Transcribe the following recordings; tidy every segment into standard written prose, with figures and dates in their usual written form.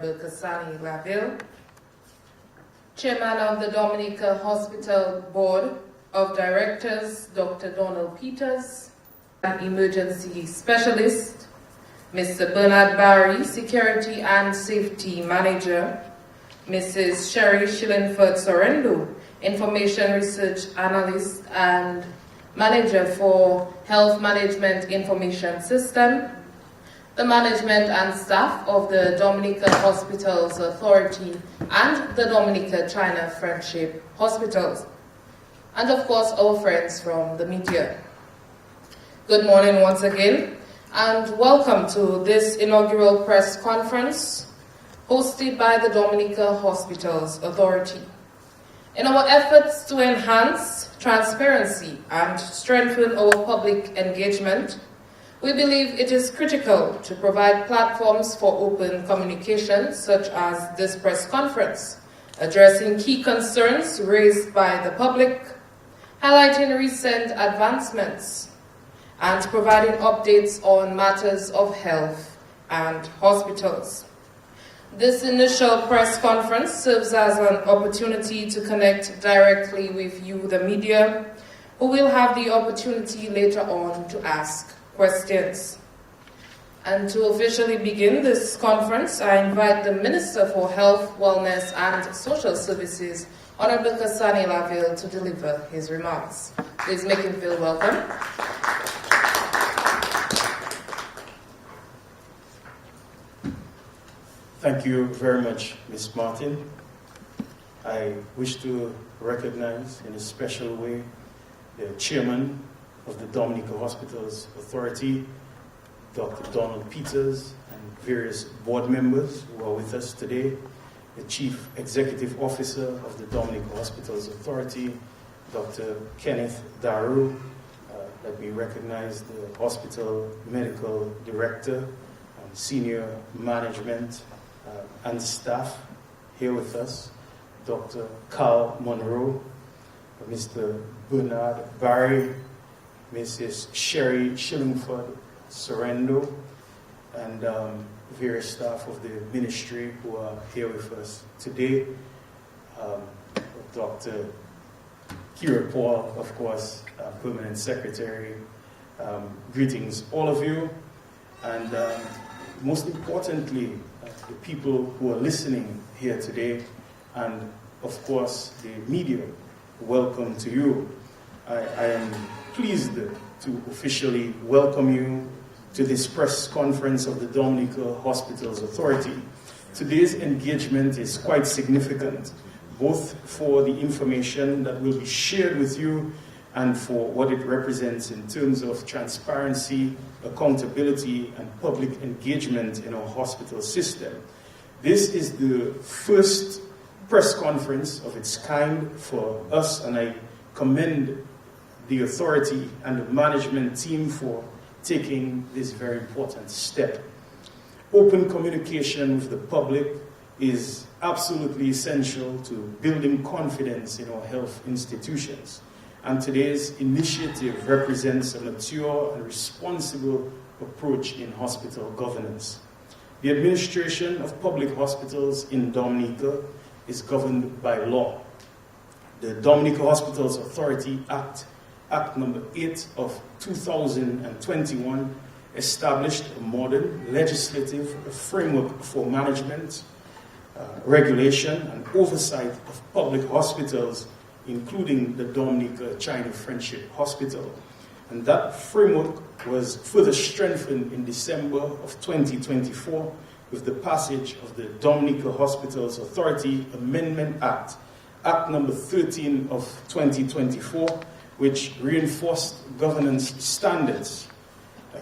Kasani Laville, Chairman of the Dominica Hospital Board of Directors, Dr. Donald Peters, and Emergency Specialist, Mr. Bernard Barry, Security and Safety Manager, Mrs. Sherry Shillingford Sorrendo, Information Research Analyst and Manager for Health Management Information System, the management and staff of the Dominica Hospitals Authority and the Dominica China Friendship Hospitals, and of course our friends from the media. Good morning once again, and welcome to this inaugural press conference hosted by the Dominica Hospitals Authority. In our efforts to enhance transparency and strengthen our public engagement, we believe it is critical to provide platforms for open communication, such as this press conference, addressing key concerns raised by the public, highlighting recent advancements, and providing updates on matters of health and hospitals. This initial press conference serves as an opportunity to connect directly with you, the media, who will have the opportunity later on to ask questions. And to officially begin this conference, I invite the Minister for Health, Wellness and Social Services, Honorable Kasani Laville, to deliver his remarks. Please make him feel welcome. Thank you very much, Ms. Martin. I wish to recognize in a special way the Chairman of the Dominica Hospitals Authority, Dr. Donald Peters, and various board members who are with us today, the Chief Executive Officer of the Dominica Hospitals Authority, Dr. Kenneth Daru. Let me recognize the Hospital Medical Director and Senior Management and staff here with us, Dr. Carl Monroe, Mr. Bernard Barry, Mrs. Sherry Shillingford Sorrendo, and various staff of the ministry who are here with us today. Dr. Kira Paul, of course, Permanent Secretary. Greetings, all of you, and most importantly, the people who are listening here today, and of course, the media. Welcome to you. I am pleased to officially welcome you to this press conference of the Dominica Hospitals Authority. Today's engagement is quite significant, both for the information that will be shared with you and for what it represents in terms of transparency, accountability, and public engagement in our hospital system. This is the first press conference of its kind for us, and I commend the authority and the management team for taking this very important step. Open communication with the public is absolutely essential to building confidence in our health institutions. And today's initiative represents a mature and responsible approach in hospital governance. The administration of public hospitals in Dominica is governed by law. The Dominica Hospitals Authority Act number 8 of 2021 established a modern legislative framework for management, regulation, and oversight of public hospitals, including the Dominica China Friendship Hospital. And that framework was further strengthened in December of 2024 with the passage of the Dominica Hospitals Authority Amendment Act, Act number 13 of 2024, which reinforced governance standards,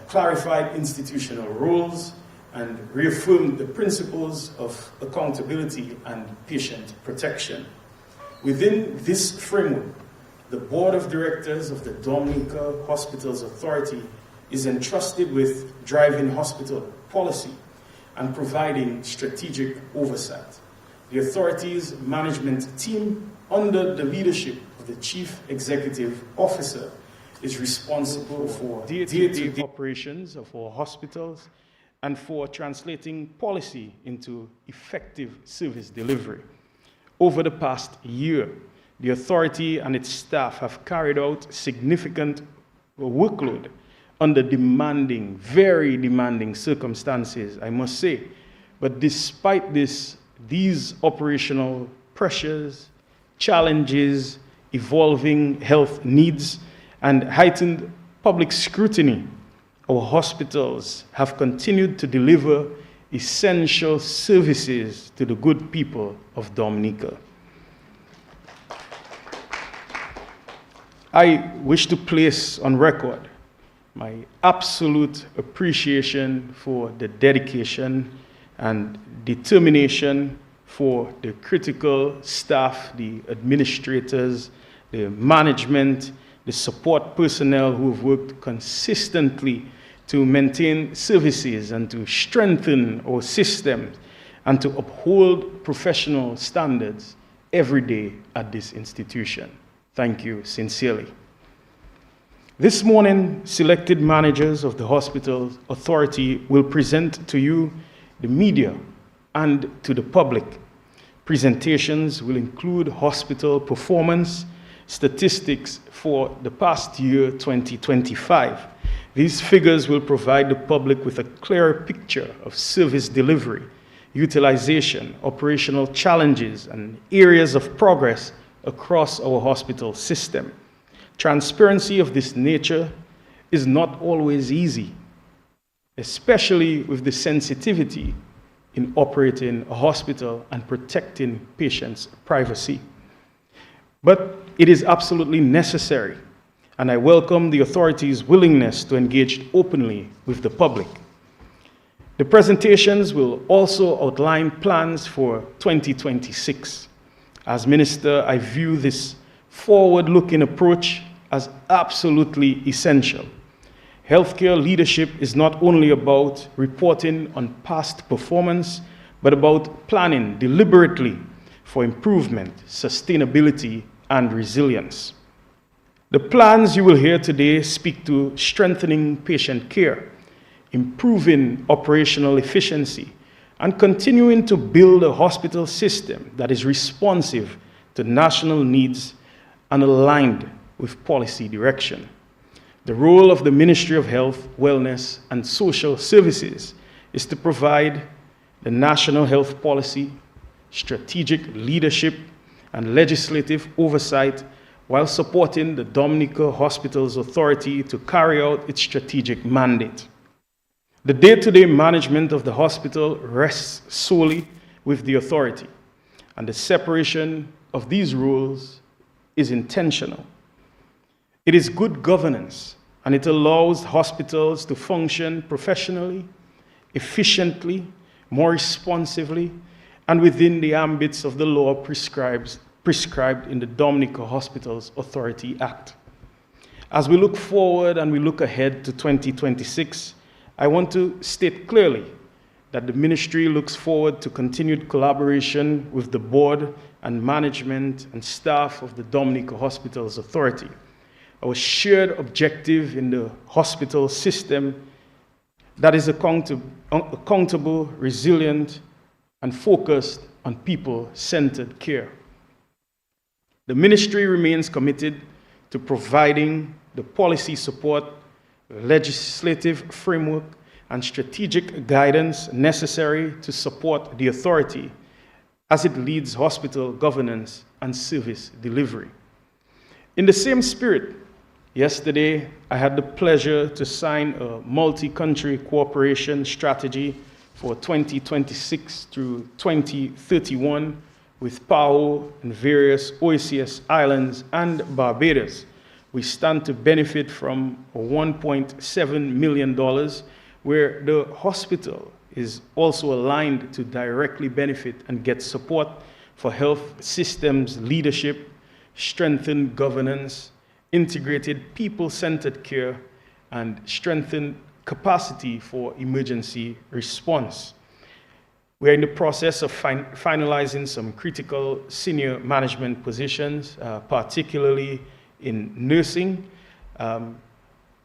clarified institutional roles, and reaffirmed the principles of accountability and patient protection. Within this framework, the Board of Directors of the Dominica Hospitals Authority is entrusted with driving hospital policy and providing strategic oversight. The authority's management team, under the leadership of the Chief Executive Officer, is responsible for day-to-day operations of our hospitals and for translating policy into effective service delivery. Over the past year, the authority and its staff have carried out significant workload under demanding, very demanding circumstances, I must say. But despite this, these operational pressures, challenges, evolving health needs, and heightened public scrutiny, our hospitals have continued to deliver essential services to the good people of Dominica. I wish to place on record my absolute appreciation for the dedication and determination for the critical staff, the administrators, the management, the support personnel who have worked consistently to maintain services and to strengthen our systems and to uphold professional standards every day at this institution. Thank you sincerely. This morning, selected managers of the hospital authority will present to you, the media, and to the public. Presentations will include hospital performance statistics for the past year, 2025. These figures will provide the public with a clearer picture of service delivery, utilization, operational challenges, and areas of progress across our hospital system. Transparency of this nature is not always easy, especially with the sensitivity in operating a hospital and protecting patients' privacy. But it is absolutely necessary, and I welcome the authorities' willingness to engage openly with the public. The presentations will also outline plans for 2026. As Minister, I view this forward-looking approach as absolutely essential. Healthcare leadership is not only about reporting on past performance, but about planning deliberately for improvement, sustainability, and resilience. The plans you will hear today speak to strengthening patient care, improving operational efficiency, and continuing to build a hospital system that is responsive to national needs and aligned with policy direction. The role of the Ministry of Health, Wellness, and Social Services is to provide the national health policy, strategic leadership, and legislative oversight while supporting the Dominica Hospitals Authority to carry out its strategic mandate. The day-to-day management of the hospital rests solely with the authority, and the separation of these roles is intentional. It is good governance, and it allows hospitals to function professionally, efficiently, more responsively, and within the ambits of the law prescribed in the Dominica Hospitals Authority Act. As we look forward and we look ahead to 2026, I want to state clearly that the ministry looks forward to continued collaboration with the board and management and staff of the Dominica Hospitals Authority. Our shared objective in the hospital system that is accountable, resilient, and focused on people-centered care. The ministry remains committed to providing the policy support, legislative framework, and strategic guidance necessary to support the authority as it leads hospital governance and service delivery. In the same spirit, yesterday I had the pleasure to sign a multi-country cooperation strategy for 2026 through 2031 with PAHO and various OACS islands and Barbados. We stand to benefit from $1.7 million, where the hospital is also aligned to directly benefit and get support for health systems leadership, strengthened governance, integrated people-centered care, and strengthened capacity for emergency response. We are in the process of finalizing some critical senior management positions, particularly in nursing,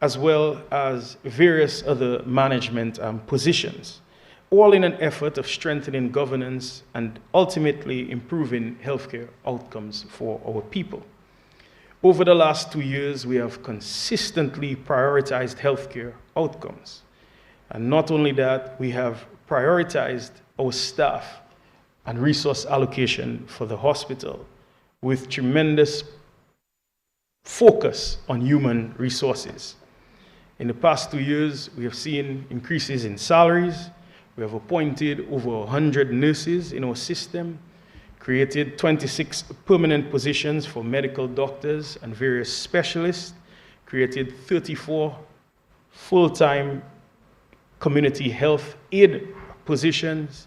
as well as various other management positions, all in an effort of strengthening governance and ultimately improving healthcare outcomes for our people. Over the last 2 years, we have consistently prioritized healthcare outcomes. And not only that, we have prioritized our staff and resource allocation for the hospital with tremendous focus on human resources. In the past 2 years, we have seen increases in salaries. We have appointed over 100 nurses in our system, created 26 permanent positions for medical doctors and various specialists, created 34 full-time community health aid positions,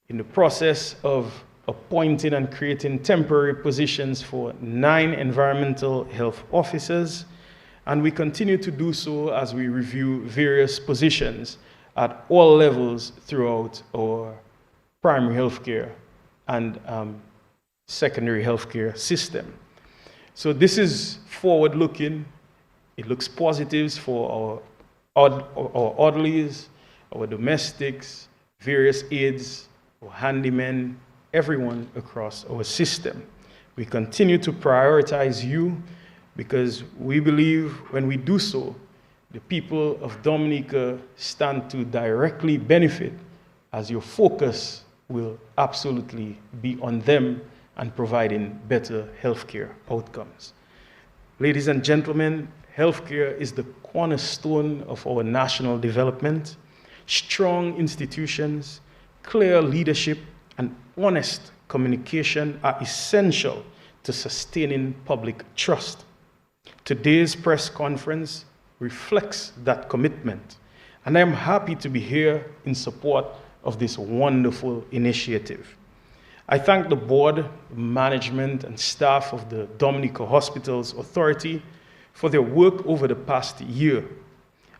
in the process of appointing and creating temporary positions for 9 environmental health officers, and we continue to do so as we review various positions at all levels throughout our primary healthcare and secondary healthcare system. So this is forward-looking. It looks positives for our orderlies, our domestics, various aides, our handymen, everyone across our system. We continue to prioritize you because we believe when we do so, the people of Dominica stand to directly benefit, as your focus will absolutely be on them and providing better healthcare outcomes. Ladies and gentlemen, healthcare is the cornerstone of our national development. Strong institutions, clear leadership, and honest communication are essential to sustaining public trust. Today's press conference reflects that commitment, and I am happy to be here in support of this wonderful initiative. I thank the board, management, and staff of the Dominica Hospitals Authority for their work over the past year,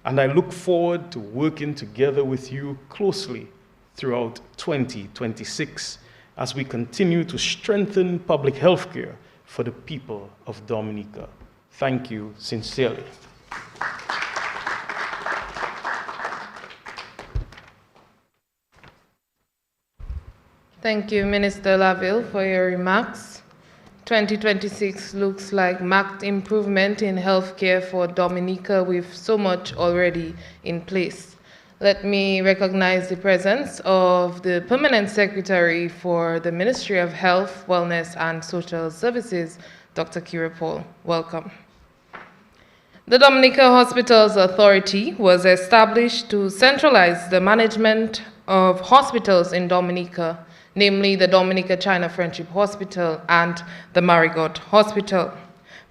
and I look forward to working together with you closely throughout 2026 as we continue to strengthen public health care for the people of Dominica. Thank you sincerely. Thank you, Minister Laville, for your remarks. 2026 looks like marked improvement in healthcare for Dominica with so much already in place. Let me recognize the presence of the Permanent Secretary for the Ministry of Health, Wellness and Social Services, Dr. Kira Paul. Welcome. The Dominica Hospitals Authority was established to centralize the management of hospitals in Dominica, namely the Dominica China Friendship Hospital and the Marigot Hospital,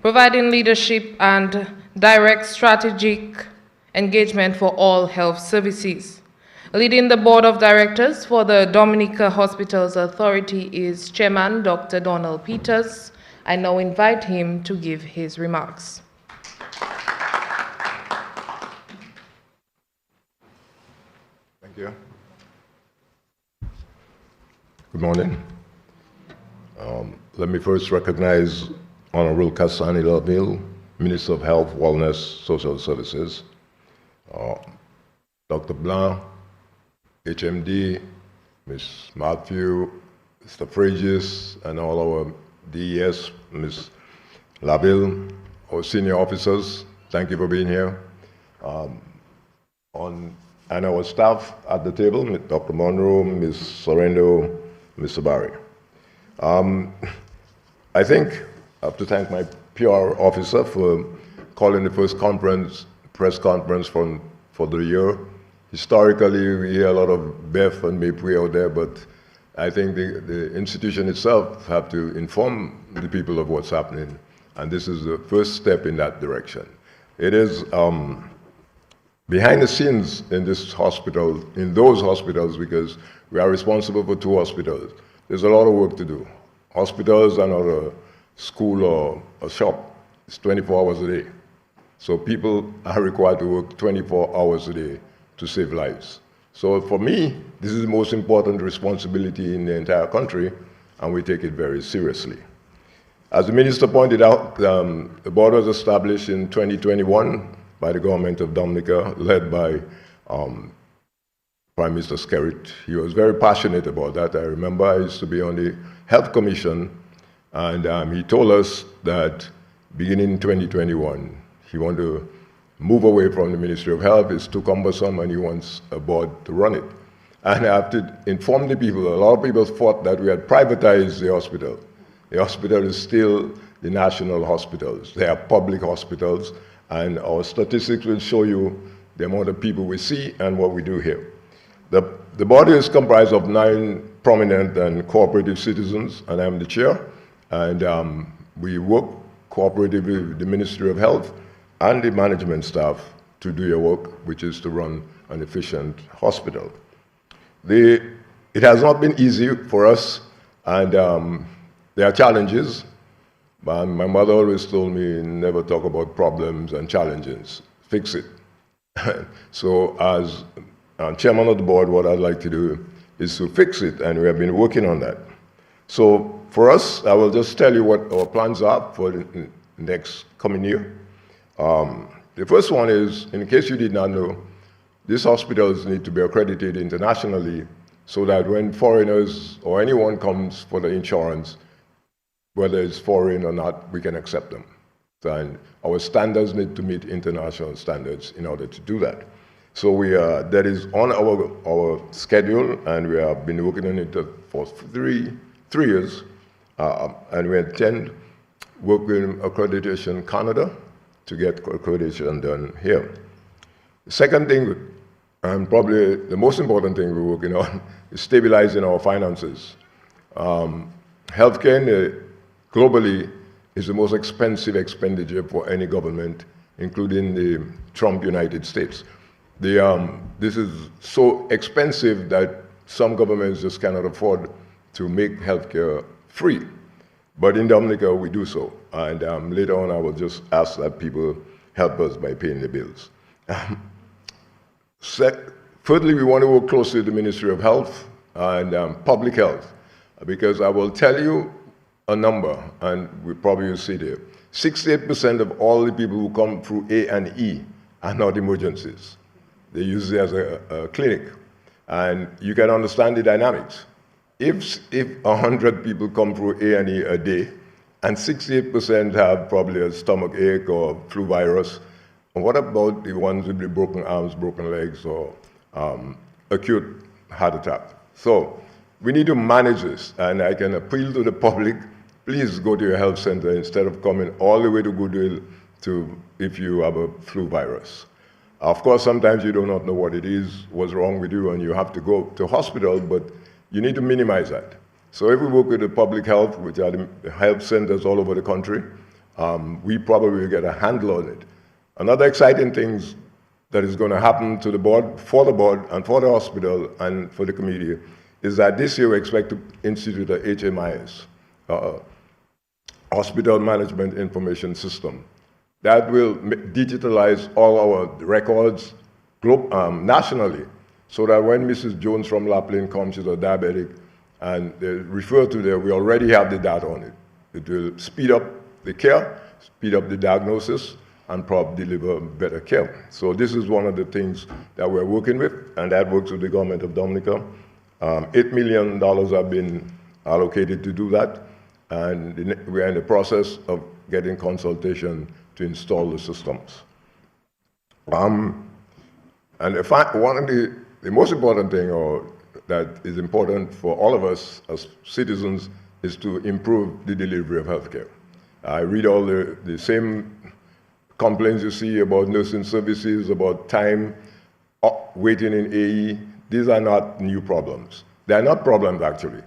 providing leadership and direct strategic engagement for all health services. Leading the board of directors for the Dominica Hospitals Authority is Chairman Dr. Donald Peters. I now invite him to give his remarks. Thank you. Good morning. Let me first recognize Honorable Kasani Laville, Minister of Health, Wellness, Social Services, Dr. Blanc, HMD, Ms. Matthew, Mr. Frages, and all our DES, Ms. Laville, our senior officers, thank you for being here. And our staff at the table, Dr. Monroe, Ms. Sorrento, Mr. Barry. I think I have to thank my PR officer for calling the first press conference for the year. Historically, we hear a lot of Beth and Mapui out there, but I think the institution itself have to inform the people of what's happening, and this is the first step in that direction. It is behind the scenes in this hospital, in those hospitals, because we are responsible for 2 hospitals. There's a lot of work to do. Hospitals are not a school or a shop. It's 24 hours a day. So people are required to work 24 hours a day to save lives. So for me, this is the most important responsibility in the entire country, and we take it very seriously. As the minister pointed out, the board was established in 2021 by the government of Dominica, led by Prime Minister Skerrit. He was very passionate about that. I remember I used to be on the Health Commission, and he told us that beginning in 2021, he wanted to move away from the Ministry of Health. It's too cumbersome, and he wants a board to run it. And I have to inform the people, a lot of people thought that we had privatized the hospital. The hospital is still the national hospitals. They are public hospitals, and our statistics will show you the amount of people we see and what we do here. The body is comprised of 9 prominent and cooperative citizens, and I'm the chair. And we work cooperatively with the Ministry of Health and the management staff to do your work, which is to run an efficient hospital. It has not been easy for us, and there are challenges. My mother always told me, never talk about problems and challenges, fix it. So as chairman of the board, what I'd like to do is to fix it, and we have been working on that. So for us, I will just tell you what our plans are for the next coming year. The first one is, in case you did not know, these hospitals need to be accredited internationally so that when foreigners or anyone comes for the insurance, whether it's foreign or not, we can accept them. And our standards need to meet international standards in order to do that. So that is on our schedule, and we have been working on it for three years, and we intend working accreditation Canada to get accreditation done here. The second thing, and probably the most important thing we're working on, is stabilizing our finances. Healthcare globally is the most expensive expenditure for any government, including the Trump United States. This is so expensive that some governments just cannot afford to make healthcare free. But in Dominica, we do so. And later on, I will just ask that people help us by paying the bills. Thirdly, we want to work closely with the Ministry of Health and Public Health, because I will tell you a number, and we probably will see there. 68% of all the people who come through A&E are not emergencies. They use it as a clinic. And you can understand the dynamics. If 100 people come through A&E a day, and 68% have probably a stomach ache or flu virus, and what about the ones with the broken arms, broken legs, or acute heart attack? So we need to manage this, and I can appeal to the public, please go to your health center instead of coming all the way to Goodwill if you have a flu virus. Of course, sometimes you do not know what it is, what's wrong with you, and you have to go to hospital, but you need to minimize that. So if we work with the public health, which are the health centers all over the country, we probably will get a handle on it. Another exciting thing that is going to happen to the board, and for the hospital, and for the community, is that this year we expect to institute a HMIS, Hospital Management Information System, that will digitalize all our records nationally, so that when Mrs. Jones from Lapland comes, she's a diabetic, and they refer to there, we already have the data on it. It will speed up the care, speed up the diagnosis, and probably deliver better care. So this is one of the things that we're working with, and that works with the government of Dominica. $8 million have been allocated to do that, and we're in the process of getting consultation to install the systems. And one of the most important thing that is important for all of us as citizens is to improve the delivery of healthcare. I read all the same complaints you see about nursing services, about time waiting in AE. These are not new problems. They are not problems, actually.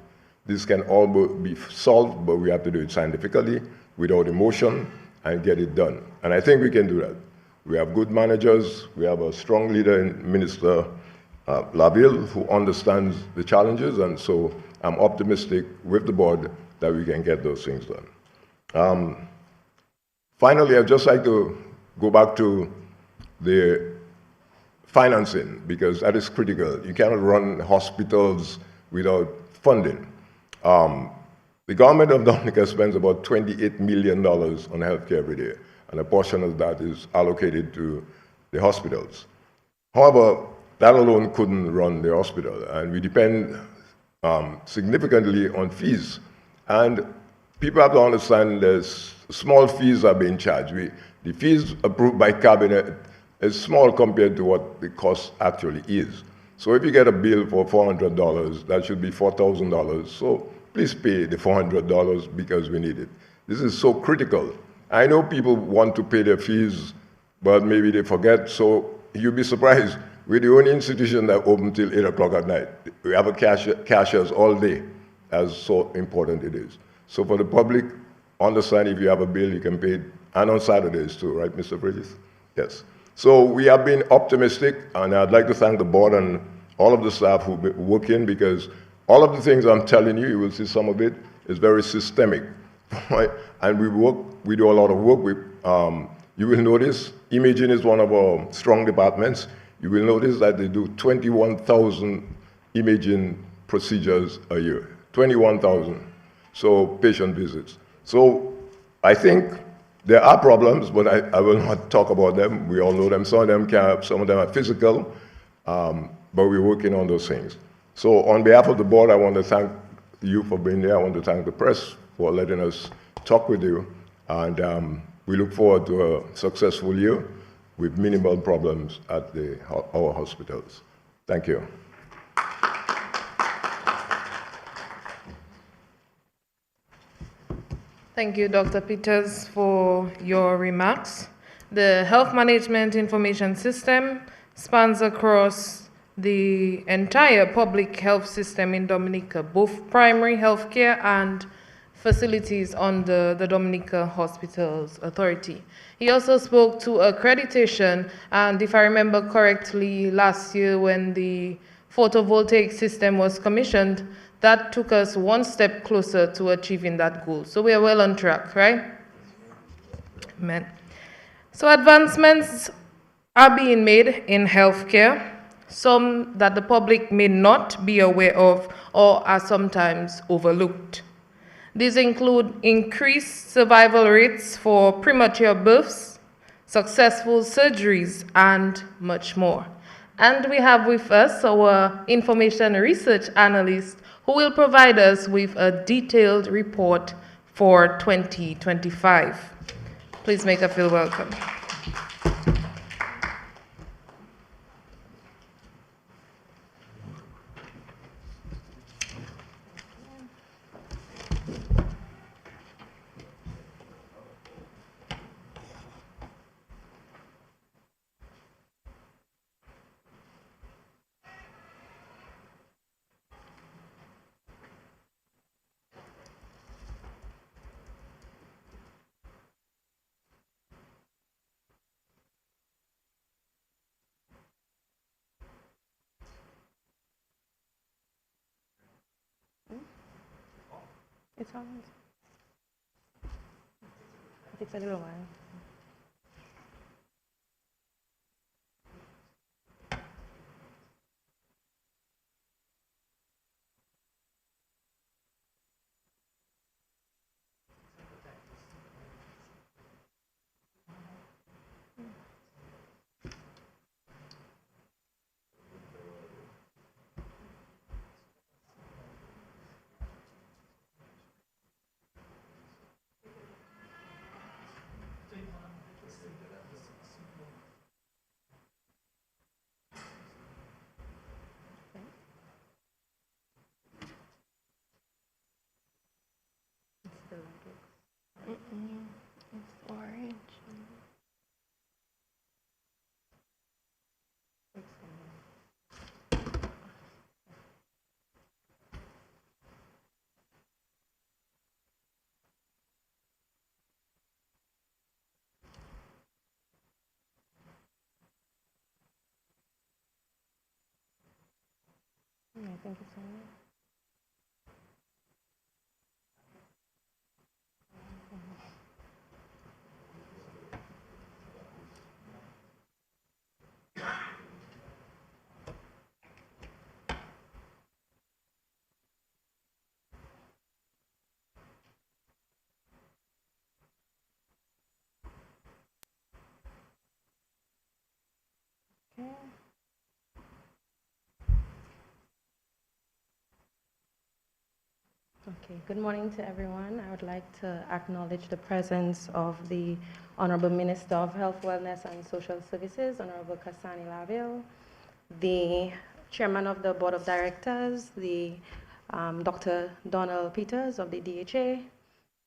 This can all be solved, but we have to do it scientifically, without emotion, and get it done. And I think we can do that. We have good managers. We have a strong leader in Minister Laville, who understands the challenges, and so I'm optimistic with the board that we can get those things done. Finally, I'd just like to go back to the financing, because that is critical. You cannot run hospitals without funding. The government of Dominica spends about $28 million on healthcare every day, and a portion of that is allocated to the hospitals. However, that alone couldn't run the hospital, and we depend significantly on fees. And people have to understand there's small fees are being charged. The fees approved by cabinet is small compared to what the cost actually is. So if you get a bill for $400, that should be $4,000. So please pay the $400 because we need it. This is so critical. I know people want to pay their fees, but maybe they forget. So you'll be surprised. We're the only institution that open till 8 o'clock at night. We have a cashiers all day. That's so important it is. So for the public, understand if you have a bill, you can pay it, and on Saturdays too, right, Mr. Bridges? Yes. So we have been optimistic, and I'd like to thank the board and all of the staff who work in, because all of the things I'm telling you, you will see some of it, is very systemic, right? And we do a lot of work. You will notice imaging is one of our strong departments. You will notice that they do 21,000 imaging procedures a year, 21,000. So patient visits. So I think there are problems, but I will not talk about them. We all know them. Some of them are physical, but we're working on those things. So on behalf of the board, I want to thank you for being there. I want to thank the press for letting us talk with you. And we look forward to a successful year with minimal problems at our hospitals. Thank you. Thank you, Dr. Peters, for your remarks. The Health Management Information System spans across the entire public health system in Dominica, both primary health care and facilities under the Dominica Hospitals Authority. He also spoke to accreditation, and if I remember correctly, last year when the photovoltaic system was commissioned, that took us one step closer to achieving that goal. So we are well on track, right? Amen. So advancements are being made in healthcare, some that the public may not be aware of or are sometimes overlooked. These include increased survival rates for premature births, successful surgeries, and much more. And we have with us our information research analyst, who will provide us with a detailed report for 2025. Please make her feel welcome. It's on. It takes a little while. It's orange. I think it's orange. Okay. Okay, good morning to everyone. I would like to acknowledge the presence of the Honorable Minister of Health, Wellness and Social Services, Honorable Kasani Laville, the Chairman of the Board of Directors, Dr. Donald Peters of the DHA,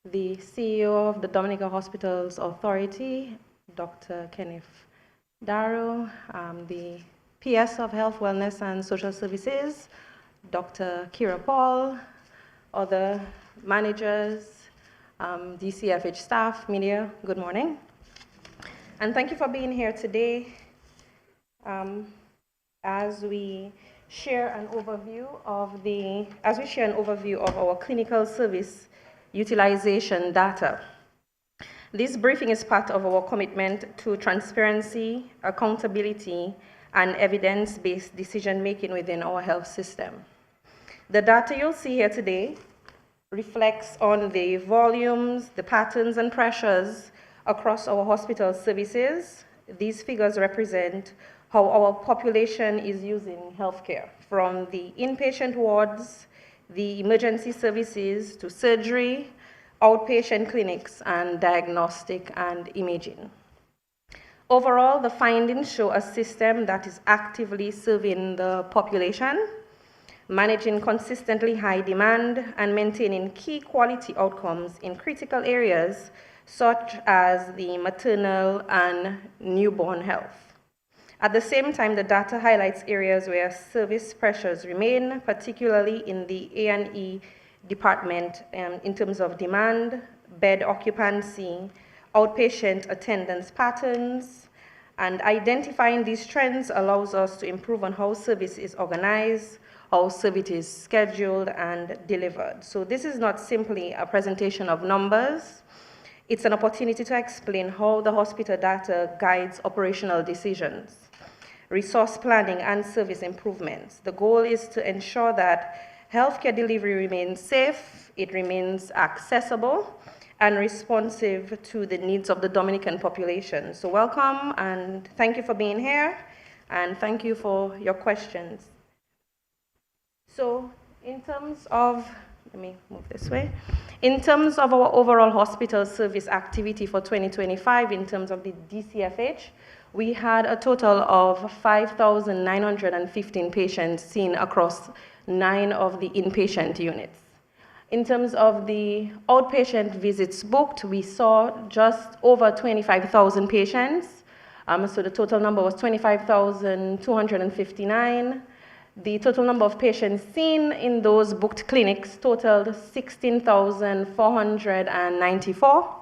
the CEO of the Dominica Hospitals Authority, Dr. Kenneth Darrow, the PS of Health, Wellness and Social Services, Dr. Kira Paul, other managers, DCFH staff, media, good morning. And thank you for being here today as we share an overview of our clinical service utilization data. This briefing is part of our commitment to transparency, accountability, and evidence-based decision-making within our health system. The data you'll see here today reflects on the volumes, the patterns and pressures across our hospital services. These figures represent how our population is using healthcare, from the inpatient wards, the emergency services, to surgery, outpatient clinics, and diagnostic and imaging. Overall, the findings show a system that is actively serving the population, managing consistently high demand, and maintaining key quality outcomes in critical areas such as the maternal and newborn health. At the same time, the data highlights areas where service pressures remain, particularly in the A&E department in terms of demand, bed occupancy, outpatient attendance patterns, and identifying these trends allows us to improve on how service is organized, how service is scheduled and delivered. So this is not simply a presentation of numbers. It's an opportunity to explain how the hospital data guides operational decisions, resource planning, and service improvements. The goal is to ensure that healthcare delivery remains safe, it remains accessible, and responsive to the needs of the Dominican population. So welcome, and thank you for being here, and thank you for your questions. So in terms of, let me move this way. In terms of our overall hospital service activity for 2025, in terms of the DCFH, we had a total of 5,915 patients seen across 9 of the inpatient units. In terms of the outpatient visits booked, we saw just over 25,000 patients. So the total number was 25,259. The total number of patients seen in those booked clinics totaled 16,494.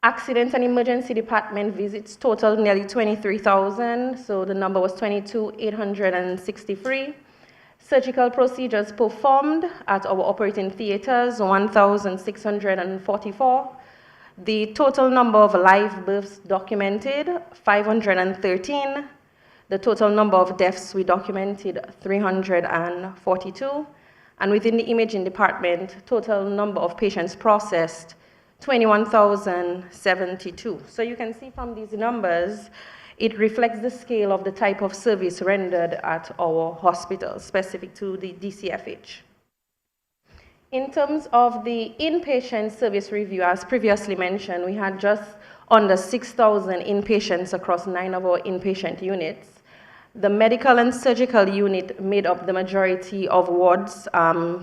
Accident and emergency department visits totaled nearly 23,000, so the number was 22,863. Surgical procedures performed at our operating theaters, 1,644. The total number of live births documented, 513. The total number of deaths we documented, 342. And within the imaging department, total number of patients processed, 21,072. So you can see from these numbers, it reflects the scale of the type of service rendered at our hospitals, specific to the DCFH. In terms of the inpatient service review, as previously mentioned, we had just under 6,000 inpatients across 9 of our inpatient units. The medical and surgical unit made up the majority of wards.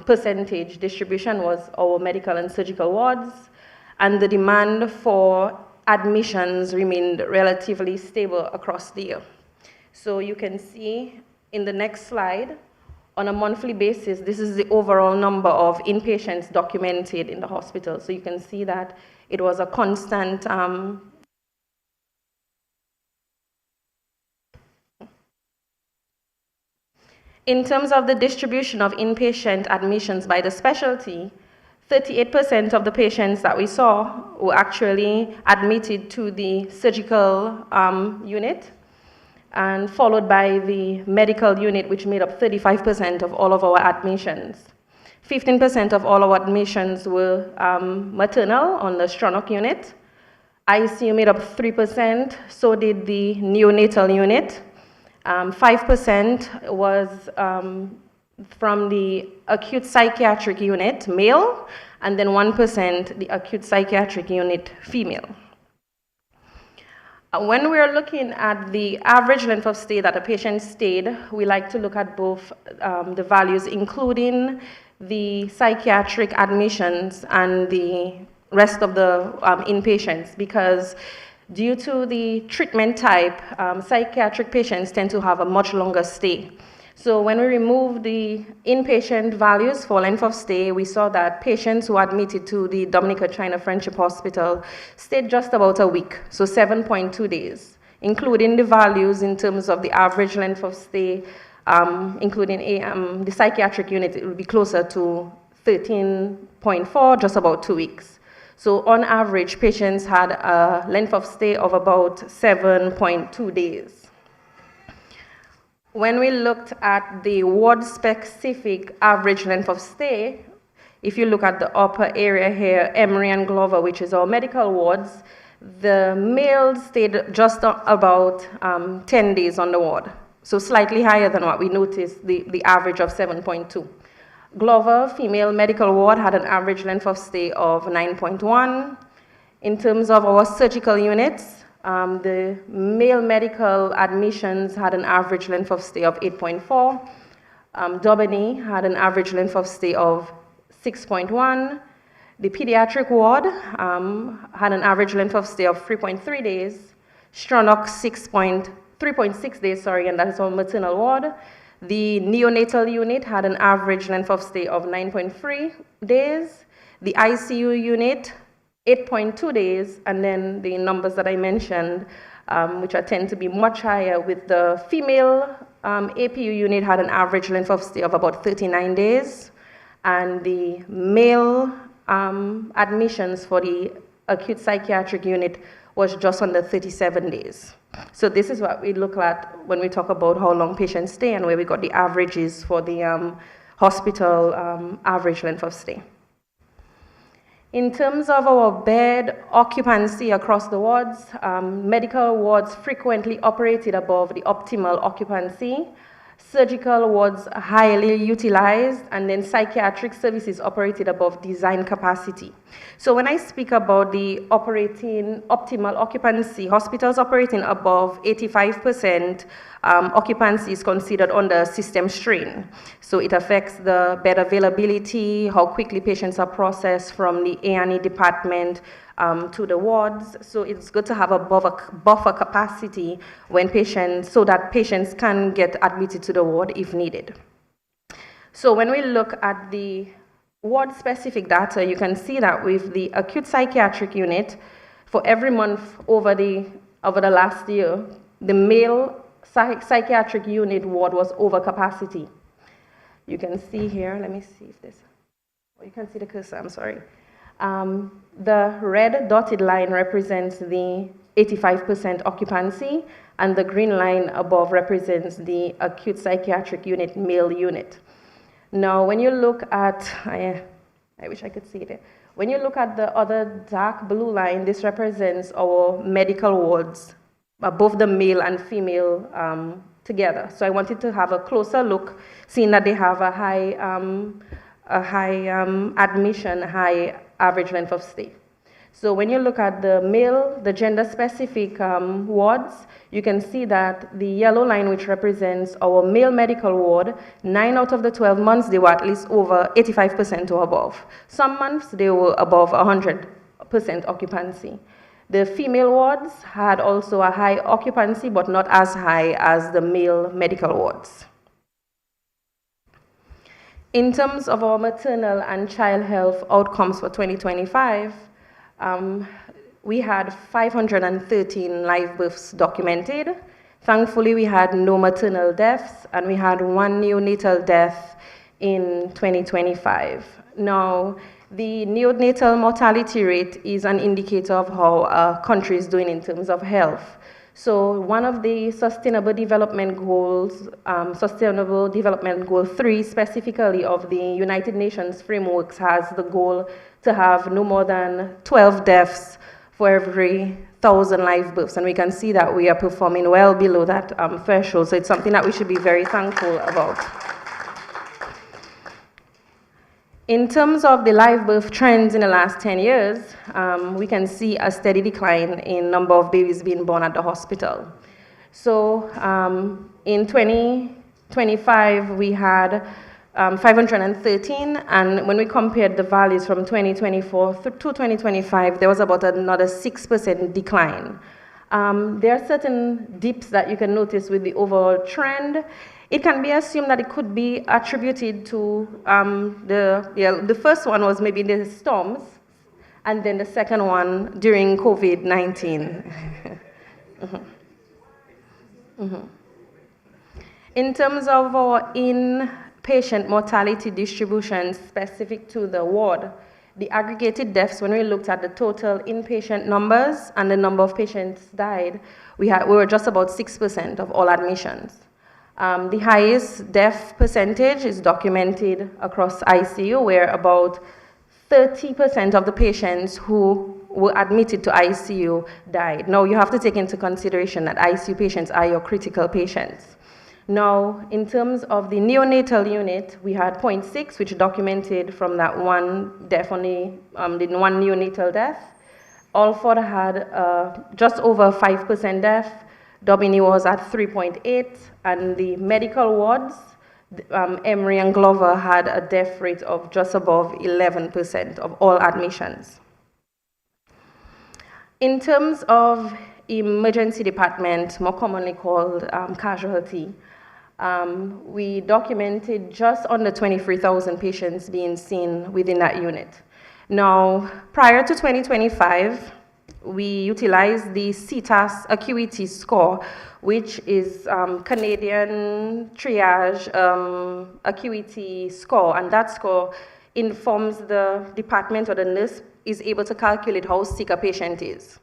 Percentage distribution was our medical and surgical wards, and the demand for admissions remained relatively stable across the year. So you can see in the next slide, on a monthly basis, this is the overall number of inpatients documented in the hospital. So you can see that it was a constant in terms of the distribution of inpatient admissions by the specialty, 38% of the patients that we saw were actually admitted to the surgical unit, and followed by the medical unit, which made up 35% of all of our admissions. 15% of all our admissions were maternal on the Stronach unit. ICU made up 3%, so did the neonatal unit. 5% was from the acute psychiatric unit, male, and then 1% the acute psychiatric unit, female. When we're looking at the average length of stay that a patient stayed, we like to look at both the values, including the psychiatric admissions and the rest of the inpatients, because due to the treatment type, psychiatric patients tend to have a much longer stay. So when we remove the inpatient values for length of stay, we saw that patients who admitted to the Dominica China Friendship Hospital stayed just about a week, so 7.2 days, including the values in terms of the average length of stay, including the psychiatric unit, it would be closer to 13.4, just about 2 weeks. So on average, patients had a length of stay of about 7.2 days. When we looked at the ward-specific average length of stay, if you look at the upper area here, Emory and Glover, which is our medical wards, the males stayed just about 10 days on the ward, so slightly higher than what we noticed, the average of 7.2. Glover female medical ward had an average length of stay of 9.1. In terms of our surgical units, the male medical admissions had an average length of stay of 8.4. Dominica had an average length of stay of 6.1. The pediatric ward had an average length of stay of 3.3 days. Stronach 3.6 days, and that is our maternal ward. The neonatal unit had an average length of stay of 9.3 days. The ICU unit, 8.2 days, and then the numbers that I mentioned, which tend to be much higher, with the female APU unit had an average length of stay of about 39 days, and the male admissions for the acute psychiatric unit was just under 37 days. So this is what we look at when we talk about how long patients stay and where we got the averages for the hospital average length of stay. In terms of our bed occupancy across the wards, medical wards frequently operated above the optimal occupancy. Surgical wards highly utilized, and then psychiatric services operated above design capacity. So when I speak about the operating optimal occupancy, hospitals operating above 85% occupancy is considered under system strain. So it affects the bed availability, how quickly patients are processed from the A&E department to the wards. So it's good to have a buffer capacity when patients, so that patients can get admitted to the ward if needed. So when we look at the ward-specific data, you can see that with the acute psychiatric unit, for every month over the last year, the male psychiatric unit ward was over capacity. You can see here, let me see if this, you can see the cursor, I'm sorry. The red dotted line represents the 85% occupancy, and the green line above represents the acute psychiatric unit, male unit. Now, when you look at, I wish I could see it. When you look at the other dark blue line, this represents our medical wards, both the male and female together. So I wanted to have a closer look, seeing that they have a high admission, high average length of stay. So when you look at the male, the gender-specific wards, you can see that the yellow line, which represents our male medical ward, 9 out of the 12 months, they were at least over 85% or above. Some months, they were above 100% occupancy. The female wards had also a high occupancy, but not as high as the male medical wards. In terms of our maternal and child health outcomes for 2025, we had 513 live births documented. Thankfully, we had no maternal deaths, and we had 1 neonatal death in 2025. Now, the neonatal mortality rate is an indicator of how a country is doing in terms of health. So one of the Sustainable Development Goals, Sustainable Development Goal 3 specifically of the United Nations frameworks, has the goal to have no more than 12 deaths for every 1,000 live births, and we can see that we are performing well below that threshold, so it's something that we should be very thankful about. In terms of the live birth trends in the last 10 years, we can see a steady decline in number of babies being born at the hospital. So in 2025, we had 513, and when we compared the values from 2024 to 2025, there was about another 6% decline. There are certain dips that you can notice with the overall trend. It can be assumed that it could be attributed to the first one was maybe the storms, and then the second one during COVID-19. In terms of our inpatient mortality distribution specific to the ward, the aggregated deaths, when we looked at the total inpatient numbers and the number of patients died, we were just about 6% of all admissions. The highest death percentage is documented across ICU, where about 30% of the patients who were admitted to ICU died. Now, you have to take into consideration that ICU patients are your critical patients. Now, in terms of the neonatal unit, we had 0.6, which documented from that one death, only the one neonatal death. Alford had just over 5% death. Dominica was at 3.8, and the medical wards, Emory and Glover had a death rate of just above 11% of all admissions. In terms of emergency department, more commonly called casualty, we documented just under 23,000 patients being seen within that unit. Now, prior to 2025, we utilized the CTAS acuity score, which is Canadian triage acuity score, and that score informs the department, or the nurse is able to calculate how sick a patient is.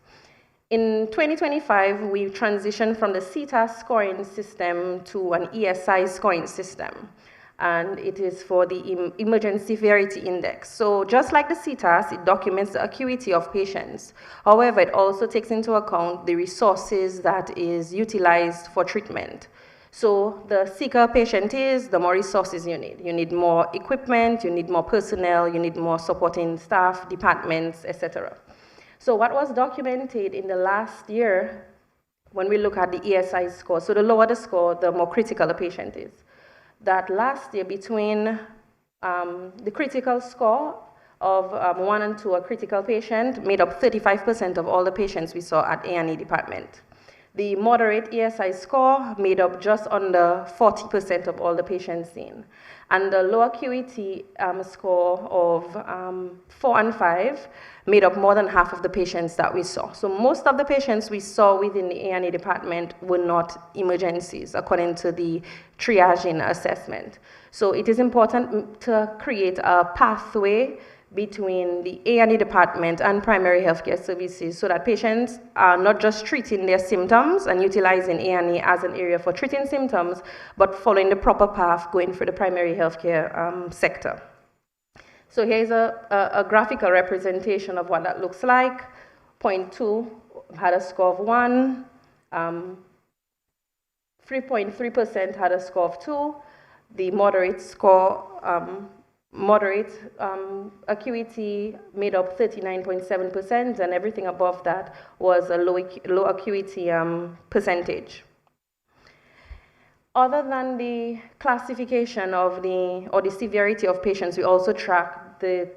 In 2025, we transitioned from the CTAS scoring system to an ESI scoring system, and it is for the emergency severity index. So just like the CTAS, it documents the acuity of patients. However, it also takes into account the resources that is utilized for treatment. So the sicker a patient is, the more resources you need. You need more equipment, you need more personnel, you need more supporting staff, departments, etc. So what was documented in the last year, when we look at the ESI score, so the lower the score, the more critical the patient is. That last year, between the critical score of 1 and 2, a critical patient, made up 35% of all the patients we saw at A&E department. The moderate ESI score made up just under 40% of all the patients seen. And the low acuity score of 4 and 5 made up more than half of the patients that we saw. So most of the patients we saw within the A&E department were not emergencies, according to the triaging assessment. So it is important to create a pathway between the A&E department and primary healthcare services, so that patients are not just treating their symptoms and utilizing A&E as an area for treating symptoms, but following the proper path going for the primary healthcare sector. So here's a graphical representation of what that looks like. 0.2 had a score of 1, 3.3% had a score of 2, the moderate score, acuity made up 39.7%, and everything above that was a low acuity percentage. Other than the classification of the severity of patients, we also track the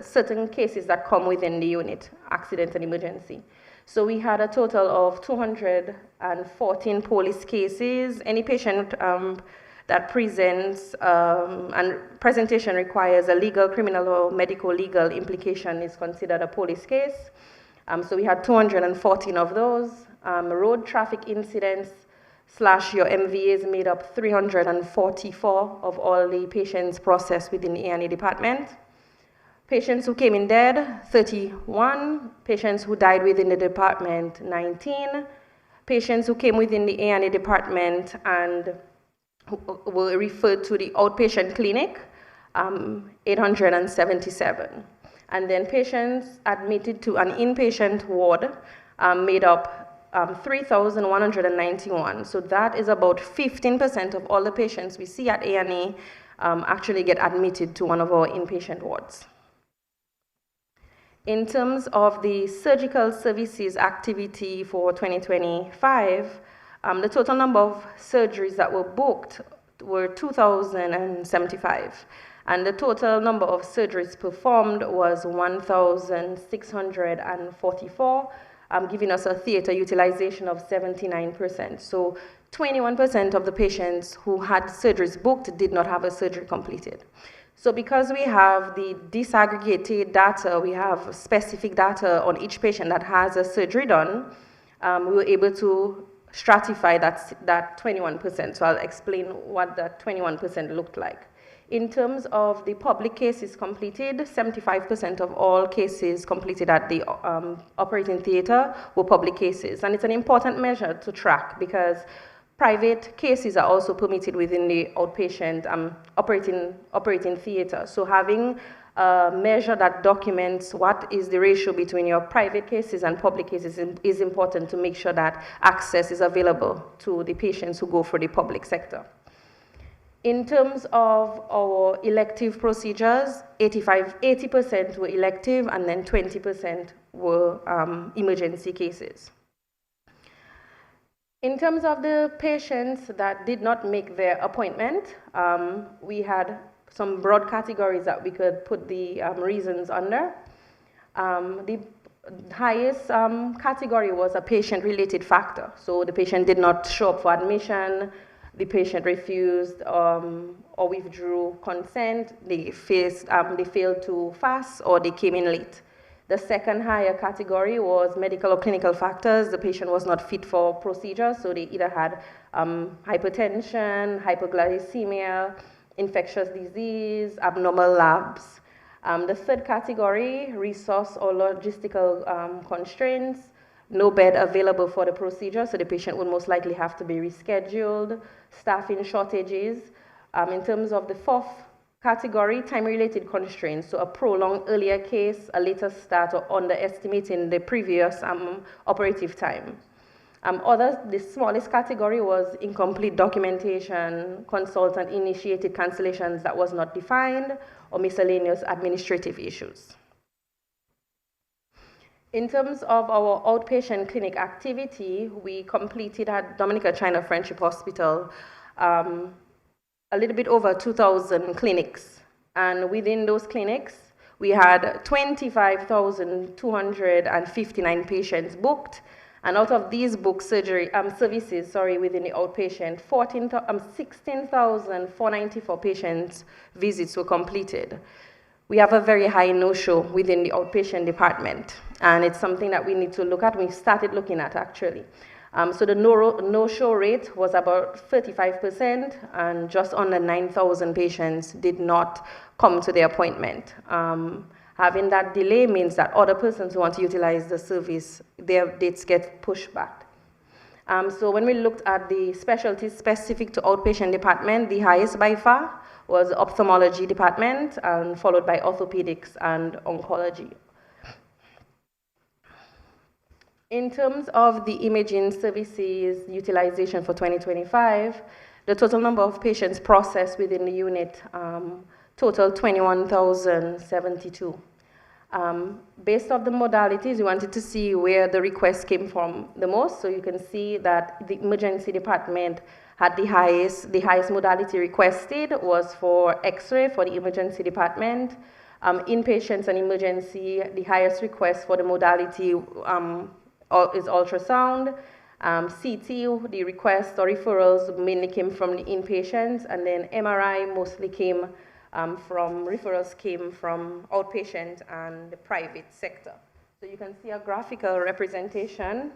certain cases that come within the unit, accident and emergency. So we had a total of 214 police cases. Any patient that presents and presentation requires a legal, criminal, or medical legal implication is considered a police case. So we had 214 of those. Road traffic incidents / your MVAs made up 344 of all the patients processed within the A&E department. Patients who came in dead, 31. Patients who died within the department, 19. Patients who came within the A&E department and were referred to the outpatient clinic, 877. And then patients admitted to an inpatient ward, made up 3,191. So that is about 15% of all the patients we see at A&E actually get admitted to one of our inpatient wards. In terms of the surgical services activity for 2025, the total number of surgeries that were booked were 2,075, and the total number of surgeries performed was 1,644, giving us a theater utilization of 79%. So 21% of the patients who had surgeries booked did not have a surgery completed. So because we have the disaggregated data, we have specific data on each patient that has a surgery done, we were able to stratify that 21%. So I'll explain what that 21% looked like. In terms of the public cases completed, 75% of all cases completed at the operating theater were public cases. And it's an important measure to track because private cases are also permitted within the outpatient operating theater. So having a measure that documents what is the ratio between your private cases and public cases is important to make sure that access is available to the patients who go for the public sector. In terms of our elective procedures, 80% were elective and then 20% were emergency cases. In terms of the patients that did not make their appointment, we had some broad categories that we could put the reasons under. The highest category was a patient-related factor. So the patient did not show up for admission, the patient refused or withdrew consent, they failed to fast, or they came in late. The second higher category was medical or clinical factors. The patient was not fit for procedures, so they either had hypertension, hypoglycemia, infectious disease, abnormal labs. The third category, resource or logistical constraints, no bed available for the procedure, so the patient would most likely have to be rescheduled, staffing shortages. In terms of the fourth category, time-related constraints, so a prolonged earlier case, a later start, or underestimating the previous operative time. The smallest category was incomplete documentation, consultant-initiated cancellations that was not defined, or miscellaneous administrative issues. In terms of our outpatient clinic activity, we completed at Dominica China Friendship Hospital a little bit over 2,000 clinics. And within those clinics, we had 25,259 patients booked. And out of these booked services, within the outpatient, 16,494 patients visits were completed. We have a very high no-show within the outpatient department, and it's something that we need to look at. We started looking at, actually. So the no-show rate was about 35%, and just under 9,000 patients did not come to their appointment. Having that delay means that other persons who want to utilize the service, their dates get pushed back. So when we looked at the specialties specific to outpatient department, the highest by far was ophthalmology department, and followed by orthopedics and oncology. In terms of the imaging services utilization for 2025, the total number of patients processed within the unit totaled 21,072. Based off the modalities, we wanted to see where the requests came from the most. So you can see that the emergency department had the highest modality requested was for X-ray for the emergency department. Inpatients and emergency, the highest request for the modality is ultrasound. CT, the requests or referrals mainly came from the inpatients, and then MRI mostly came referrals came from outpatient and the private sector. So you can see a graphical representation.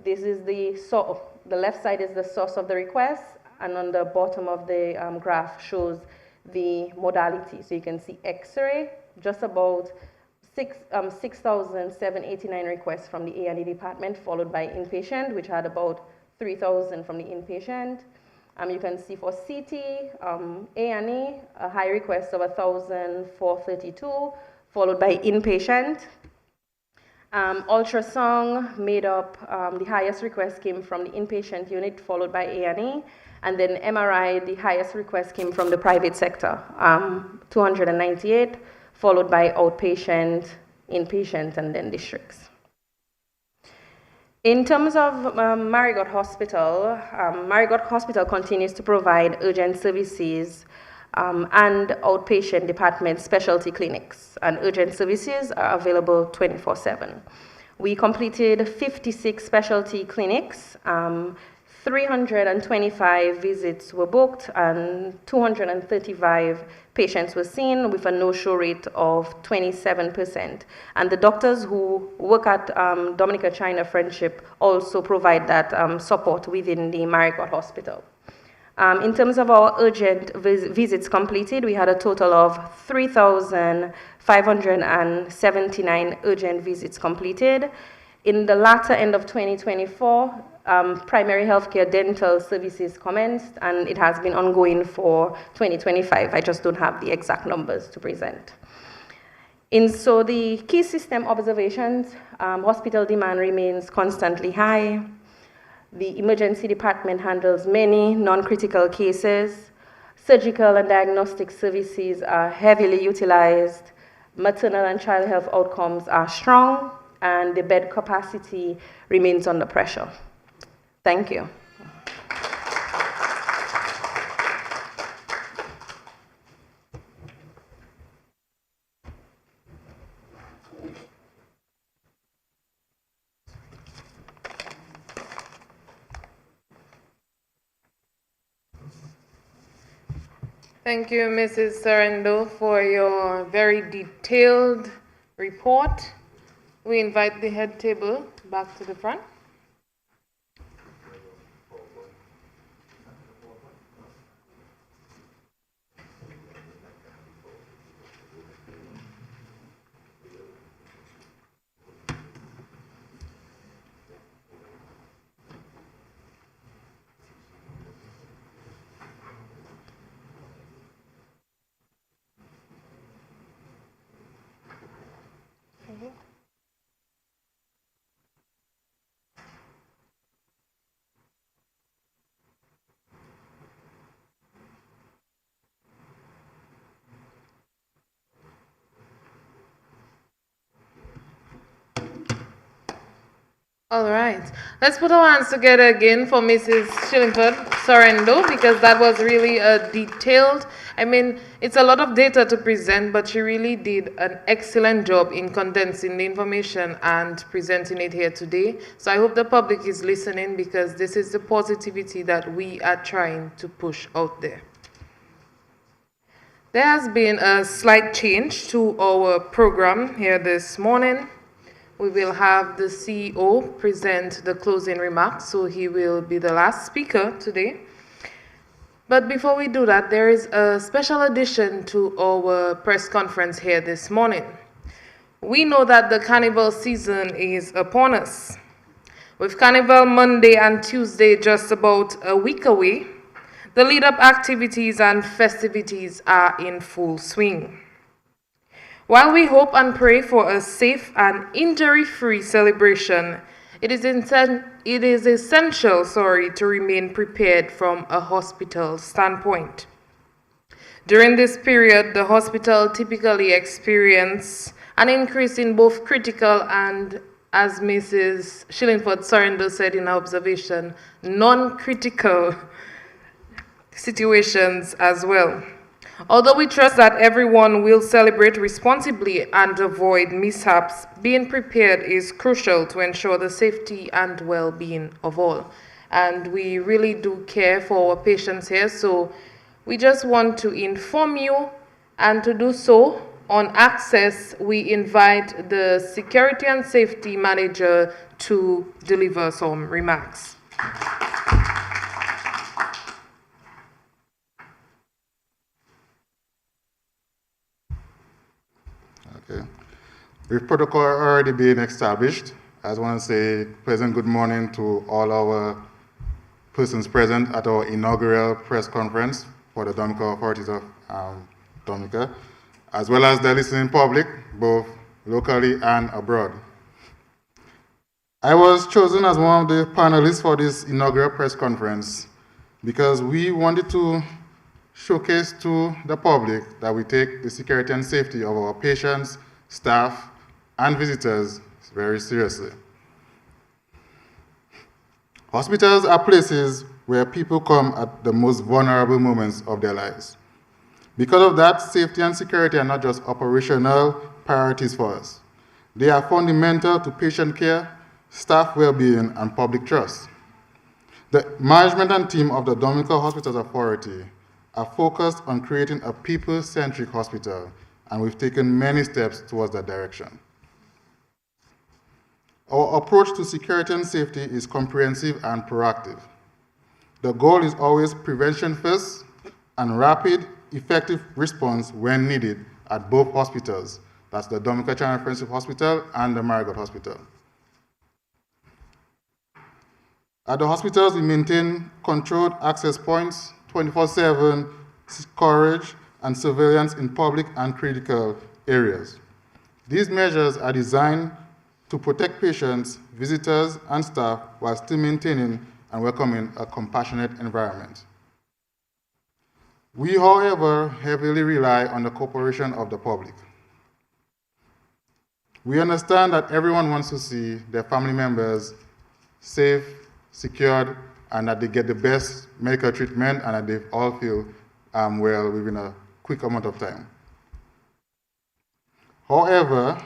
This is the left side is the source of the request, and on the bottom of the graph shows the modality. So you can see X-ray, just about 6,789 requests from the A&E department, followed by inpatient, which had about 3,000 from the inpatient. You can see for CT, A&E, a high request of 1,432, followed by inpatient. Ultrasound made up, the highest request came from the inpatient unit, followed by A&E, and then MRI, the highest request came from the private sector, 298, followed by outpatient, inpatient, and then districts. In terms of Marigot Hospital continues to provide urgent services and outpatient department specialty clinics, and urgent services are available 24/7. We completed 56 specialty clinics, 325 visits were booked, and 235 patients were seen with a no-show rate of 27%. And the doctors who work at Dominica China Friendship also provide that support within the Marigot Hospital. In terms of our urgent visits completed, we had a total of 3,579 urgent visits completed. In the latter end of 2024, primary healthcare dental services commenced, and it has been ongoing for 2025. I just don't have the exact numbers to present. So the key system observations, hospital demand remains constantly high. The emergency department handles many non-critical cases. Surgical and diagnostic services are heavily utilized. Maternal and child health outcomes are strong, and the bed capacity remains under pressure. Thank you. Thank you, Mrs. Sarendo, for your very detailed report. We invite the head table back to the front. All right, let's put our hands together again for Mrs. Shillingford Sorrendo, because that was really a detailed, it's a lot of data to present, but she really did an excellent job in condensing the information and presenting it here today. So I hope the public is listening, because this is the positivity that we are trying to push out there. There has been a slight change to our program here this morning. We will have the CEO present the closing remarks, so he will be the last speaker today. But before we do that, there is a special addition to our press conference here this morning. We know that the carnival season is upon us. With Carnival Monday and Tuesday just about a week away, the lead-up activities and festivities are in full swing. While we hope and pray for a safe and injury-free celebration, it is essential to remain prepared from a hospital standpoint. During this period, the hospital typically experiences an increase in both critical and, as Mrs. Shillingford Sorrendo said in her observation, non-critical situations as well. Although we trust that everyone will celebrate responsibly and avoid mishaps, being prepared is crucial to ensure the safety and well-being of all. And we really do care for our patients here, so we just want to inform you, and to do so, on access, we invite the Security and Safety Manager to deliver some remarks. Okay. With protocol already being established, I just want to say pleasant good morning to all our persons present at our inaugural press conference for the Dominica authorities of Dominica, as well as the listening public, both locally and abroad. I was chosen as one of the panelists for this inaugural press conference because we wanted to showcase to the public that we take the security and safety of our patients, staff, and visitors very seriously. Hospitals are places where people come at the most vulnerable moments of their lives. Because of that, safety and security are not just operational priorities for us. They are fundamental to patient care, staff well-being, and public trust. The management and team of the Dominica Hospitals Authority are focused on creating a people-centric hospital, and we've taken many steps towards that direction. Our approach to security and safety is comprehensive and proactive. The goal is always prevention first and rapid, effective response when needed at both hospitals. That's the Dominica Channel Friendship Hospital and the Marigold Hospital. At the hospitals, we maintain controlled access points, 24/7 coverage, and surveillance in public and critical areas. These measures are designed to protect patients, visitors, and staff while still maintaining and welcoming a compassionate environment. We, however, heavily rely on the cooperation of the public. We understand that everyone wants to see their family members safe, secured, and that they get the best medical treatment and that they all feel well within a quick amount of time. However,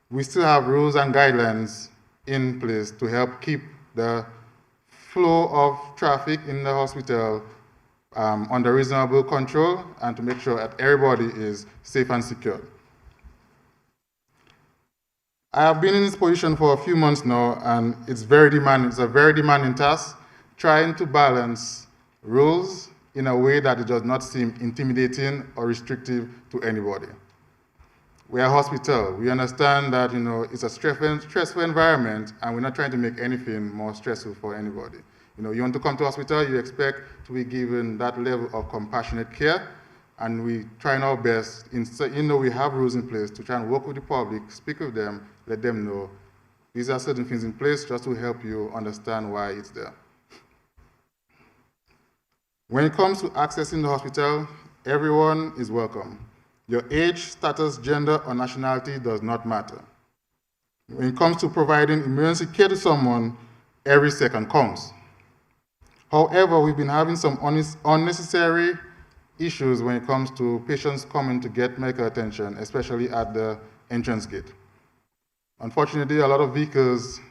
we still have rules and guidelines in place to help keep the flow of traffic in the hospital under reasonable control and to make sure that everybody is safe and secure. I have been in this position for a few months now, and it's very demanding. It's a very demanding task, trying to balance rules in a way that it does not seem intimidating or restrictive to anybody. We are a hospital. We understand that it's a stressful environment, and we're not trying to make anything more stressful for anybody. You want to come to hospital, you expect to be given that level of compassionate care, and we try our best. We have rules in place to try and work with the public, speak with them, let them know these are certain things in place just to help you understand why it's there. When it comes to accessing the hospital, everyone is welcome. Your age, status, gender, or nationality does not matter. When it comes to providing emergency care to someone, every second counts. However, we've been having some unnecessary issues when it comes to patients coming to get medical attention, especially at the entrance gate. Unfortunately, a lot of vehicles,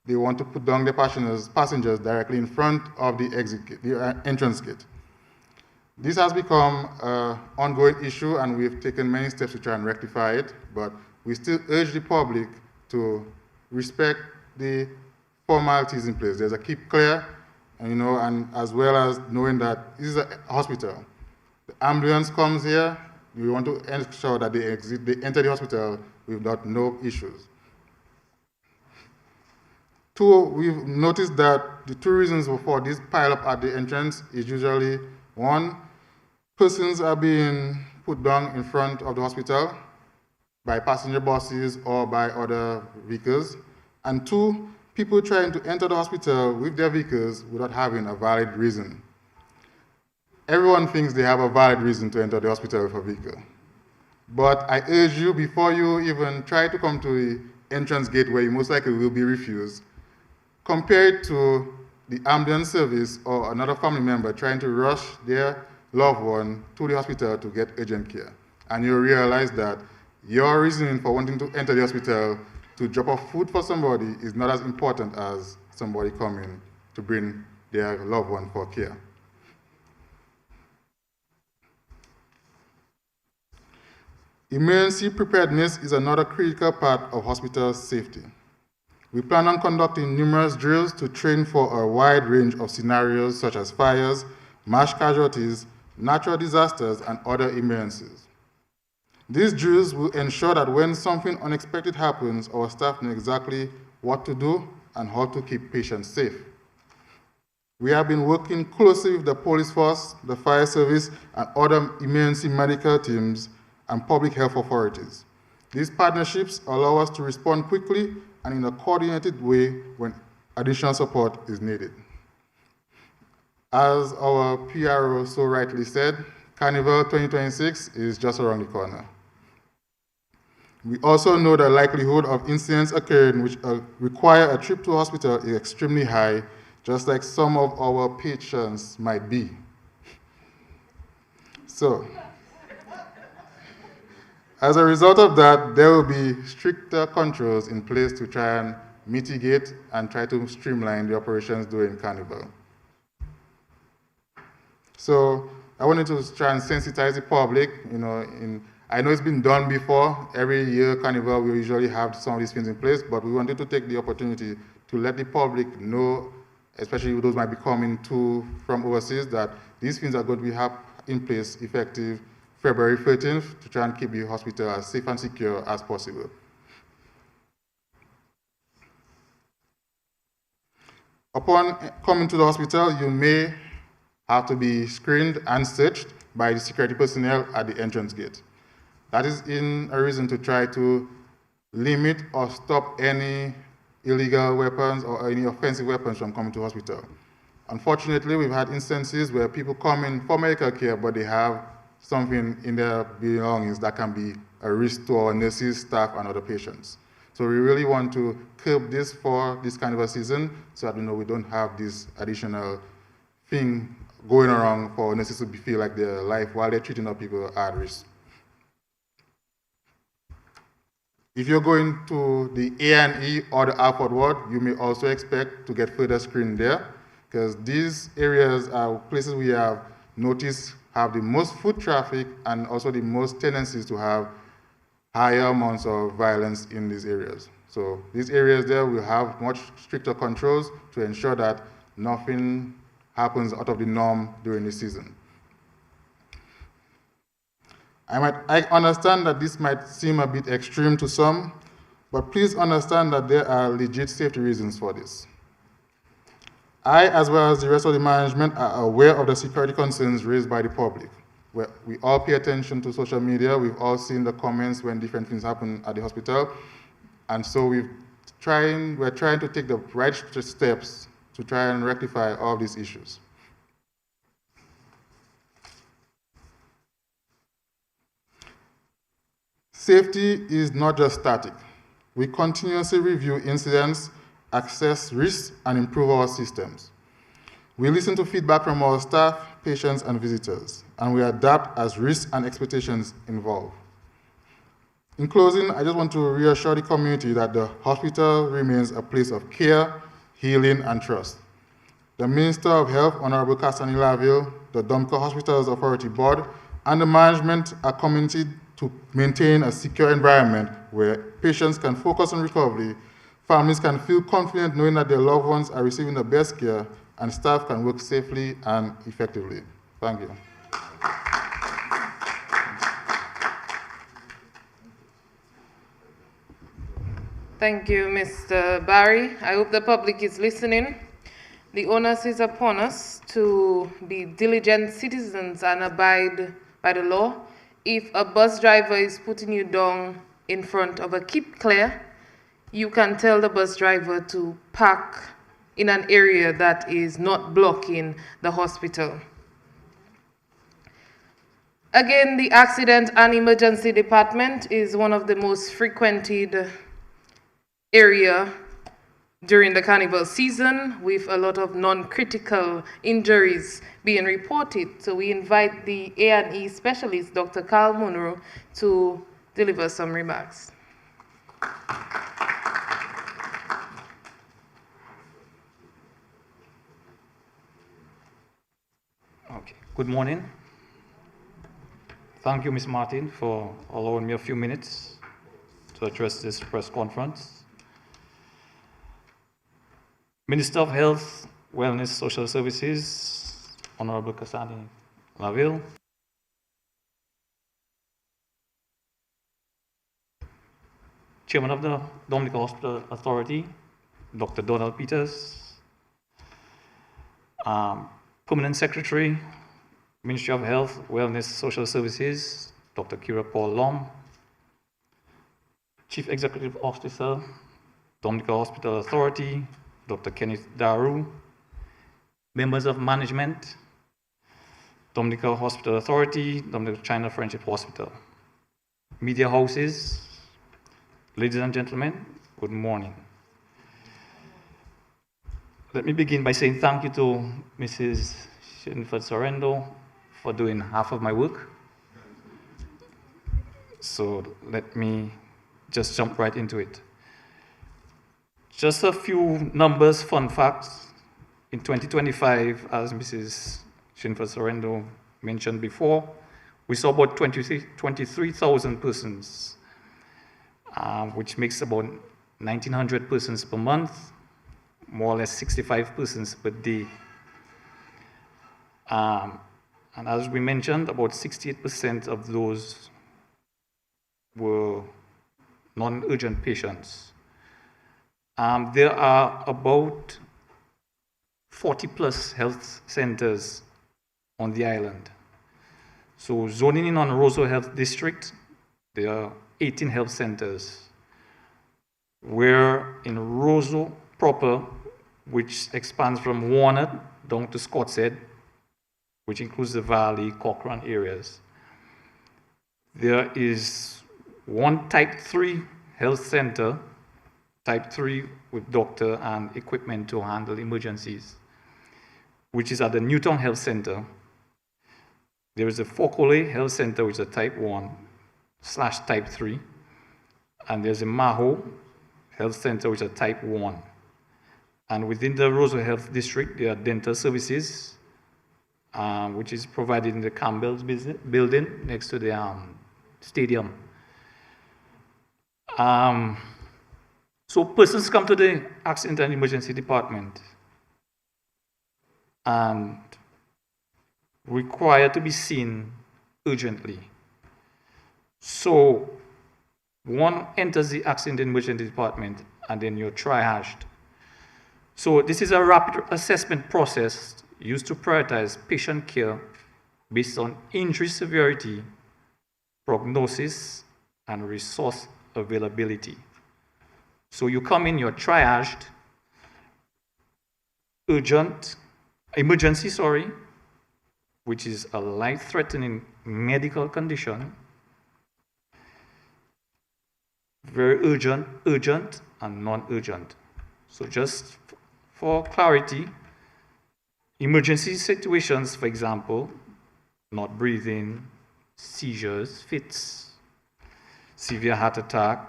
they want to put down their passengers directly in front of the exit gate, the entrance gate. This has become an ongoing issue, and we've taken many steps to try and rectify it, but we still urge the public to respect the formalities in place. There's a keep clear, and as well as knowing that this is a hospital. The ambulance comes here, we want to ensure that they enter the hospital without no issues. Two, we've noticed that the two reasons for this pile-up at the entrance is usually, one, persons are being put down in front of the hospital by passenger buses or by other vehicles, and two, people trying to enter the hospital with their vehicles without having a valid reason. Everyone thinks they have a valid reason to enter the hospital with a vehicle. But I urge you, before you even try to come to the entrance gate where you most likely will be refused, compare it to the ambulance service or another family member trying to rush their loved one to the hospital to get urgent care. And you'll realize that your reasoning for wanting to enter the hospital to drop off food for somebody is not as important as somebody coming to bring their loved one for care. Emergency preparedness is another critical part of hospital safety. We plan on conducting numerous drills to train for a wide range of scenarios such as fires, mass casualties, natural disasters, and other emergencies. These drills will ensure that when something unexpected happens, our staff know exactly what to do and how to keep patients safe. We have been working closely with the police force, the fire service, and other emergency medical teams and public health authorities. These partnerships allow us to respond quickly and in a coordinated way when additional support is needed. As our PRO so rightly said, Carnival 2026 is just around the corner. We also know the likelihood of incidents occurring which require a trip to hospital is extremely high, just like some of our patients might be. So, as a result of that, there will be stricter controls in place to try and mitigate and try to streamline the operations during Carnival. So I wanted to try and sensitize the public. I know it's been done before. Every year, Carnival, we usually have some of these things in place, but we wanted to take the opportunity to let the public know, especially those who might be coming from overseas, that these things are going to be in place effective February 13th to try and keep the hospital as safe and secure as possible. Upon coming to the hospital, you may have to be screened and searched by the security personnel at the entrance gate. That is in a reason to try to limit or stop any illegal weapons or any offensive weapons from coming to hospital. Unfortunately, we've had instances where people come in for medical care, but they have something in their belongings that can be a risk to our nurses, staff, and other patients. So we really want to curb this for this kind of a season so that we don't have this additional thing going around for nurses to feel like their life while they're treating other people at risk. If you're going to the A&E or the Alford ward, you may also expect to get further screened there, because these areas are places we have noticed have the most foot traffic and also the most tendencies to have higher amounts of violence in these areas. So these areas there will have much stricter controls to ensure that nothing happens out of the norm during the season. I understand that this might seem a bit extreme to some, but please understand that there are legit safety reasons for this. I, as well as the rest of the management, are aware of the security concerns raised by the public. We all pay attention to social media. We've all seen the comments when different things happen at the hospital. And so we're trying to take the right steps to try and rectify all these issues. Safety is not just static. We continuously review incidents, assess risks, and improve our systems. We listen to feedback from our staff, patients, and visitors, and we adapt as risks and expectations evolve. In closing, I just want to reassure the community that the hospital remains a place of care, healing, and trust. The Minister of Health, Honorable Cassani Laville, the Dominica Hospitals Authority Board, and the management are committed to maintain a secure environment where patients can focus on recovery, families can feel confident knowing that their loved ones are receiving the best care, and staff can work safely and effectively. Thank you. Thank you, Mr. Barry. I hope the public is listening. The onus is upon us to be diligent citizens and abide by the law. If a bus driver is putting you down in front of a keep clear, you can tell the bus driver to park in an area that is not blocking the hospital. Again, the accident and emergency department is one of the most frequented area during the carnival season, with a lot of non-critical injuries being reported. So we invite the A&E specialist, Dr. Carl Munro, to deliver some remarks. Okay. Good morning. Thank you, Ms. Martin, for allowing me a few minutes to address this press conference. Minister of Health, Wellness, Social Services, Honorable Cassani Laville. Chairman of the Dominica Hospital Authority, Dr. Donald Peters. Permanent Secretary, Ministry of Health, Wellness, Social Services, Dr. Kira Paul Lom. Chief Executive Officer, Dominica Hospital Authority, Dr. Kenneth Daru, members of management, Dominica Hospital Authority, Dominica China Friendship Hospital, media houses, ladies and gentlemen, good morning. Let me begin by saying thank you to Mrs. Shinford Sorrento for doing half of my work. So let me just jump right into it. Just a few numbers, fun facts. In 2025, as Mrs. Shinford Sorrento mentioned before, we saw about 23,000 persons, which makes about 1,900 persons per month, more or less 65 persons per day. And as we mentioned, about 68% of those were non-urgent patients. There are about 40 plus health centers on the island. So zoning in on Roseau Health District, there are 18 health centers. Where in Roseau proper, which expands from Warner down to Scott's Head, which includes the Valley, Cochrane areas, there is one type 3 health center, type 3 with doctor and equipment to handle emergencies, which is at the Newtown Health Center. There is a Fokole Health Center, which is a type 1/type 3, and there's a Maho Health Center, which is a type 1. And within the Roseau Health District, there are dental services, which is provided in the Campbell's building next to the stadium. So persons come to the accident and emergency department and require to be seen urgently. So one enters the accident and emergency department and then you're triaged. So this is a rapid assessment process used to prioritize patient care based on injury severity, prognosis, and resource availability. So you come in, you're triaged, emergency, which is a life-threatening medical condition, very urgent, and non-urgent. So just for clarity, emergency situations, for example, not breathing, seizures, fits, severe heart attack,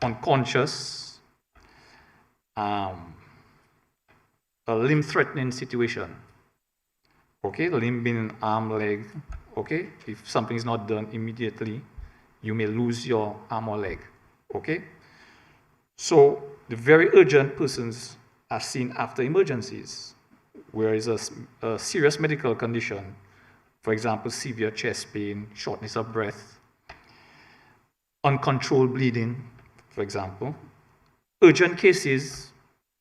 unconscious, a limb-threatening situation. Okay, limb being arm, leg. Okay, if something is not done immediately, you may lose your arm or leg. Okay, so the very urgent persons are seen after emergencies, where is a serious medical condition, for example, severe chest pain, shortness of breath, uncontrolled bleeding, for example. Urgent cases,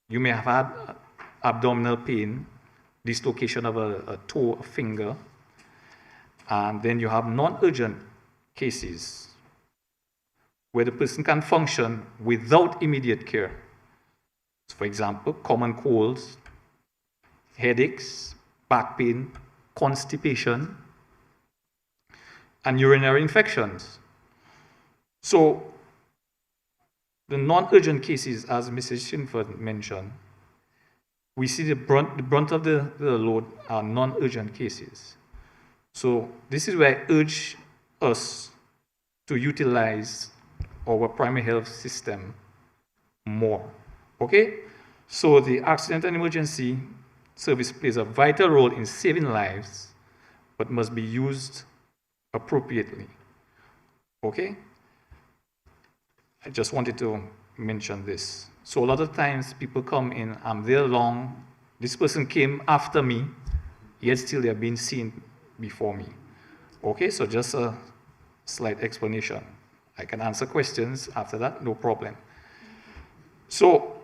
you may have had abdominal pain, dislocation of a toe, a finger, and then you have non-urgent cases where the person can function without immediate care. For example, common colds, headaches, back pain, constipation, and urinary infections. So the non-urgent cases, as Mrs. Shinford mentioned, we see the brunt of the load are non-urgent cases. So this is where I urge us to utilize our primary health system more. Okay? So the accident and emergency service plays a vital role in saving lives, but must be used appropriately. Okay? I just wanted to mention this. So a lot of times people come in, I'm there long, this person came after me, yet still they're being seen before me. Okay, so just a slight explanation. I can answer questions after that, no problem. So,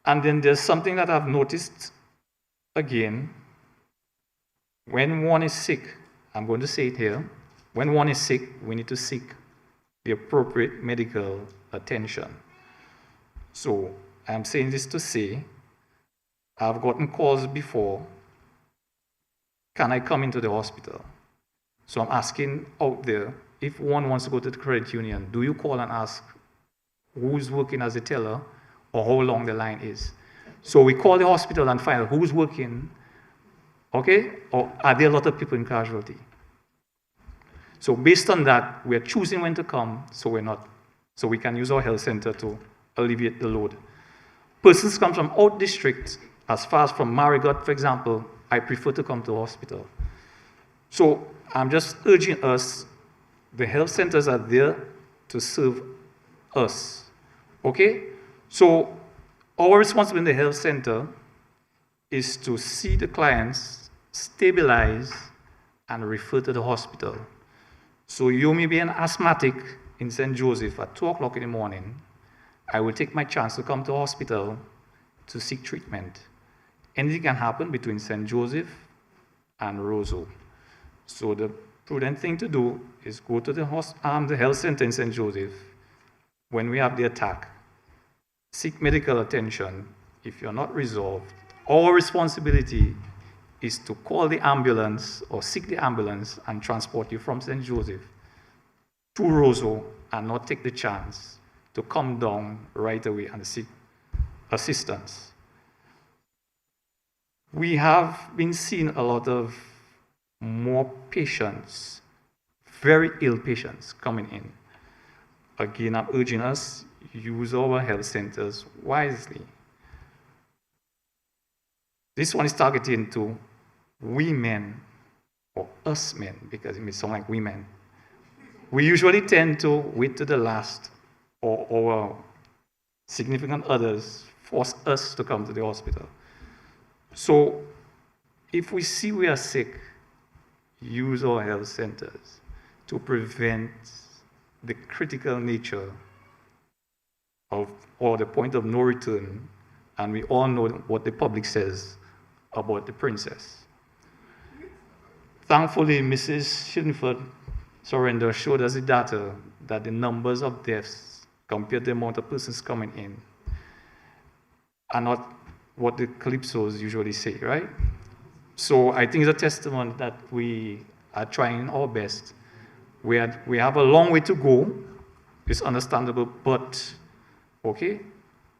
and then there's something that I've noticed again. When one is sick, I'm going to say it here, when one is sick, we need to seek the appropriate medical attention. So I'm saying this to say, I've gotten calls before, can I come into the hospital? So I'm asking out there, if one wants to go to the credit union, do you call and ask who's working as a teller or how long the line is? So we call the hospital and find out who's working, okay? Or are there a lot of people in casualty? So based on that, we're choosing when to come, so we can use our health center to alleviate the load. Persons come from out district, as far as from Marigot, for example, I prefer to come to the hospital. So I'm just urging us, the health centers are there to serve us, okay? So our responsibility in the health center is to see the clients, stabilize, and refer to the hospital. So you may be an asthmatic in St. Joseph at 2 o'clock in the morning. I will take my chance to come to the hospital to seek treatment. Anything can happen between St. Joseph and Roseau. So the prudent thing to do is go to the health center in St. Joseph when we have the attack. Seek medical attention. If you're not resolved, our responsibility is to call the ambulance or seek the ambulance and transport you from St. Joseph to Roseau and not take the chance to come down right away and seek assistance. We have been seeing a lot of more patients, very ill patients coming in. Again, I'm urging us, use our health centers wisely. This one is targeting to women, or us men, because it may sound like women. We usually tend to wait to the last, or our significant others force us to come to the hospital. So if we see we are sick, use our health centers to prevent the critical nature of, or the point of no return, and we all know what the public says about the princess. Thankfully, Mrs. Shinford surrender showed us the data that the numbers of deaths compared to the amount of persons coming in are not what the calypsos usually say, right? So I think it's a testament that we are trying our best. We have a long way to go. It's understandable, but okay,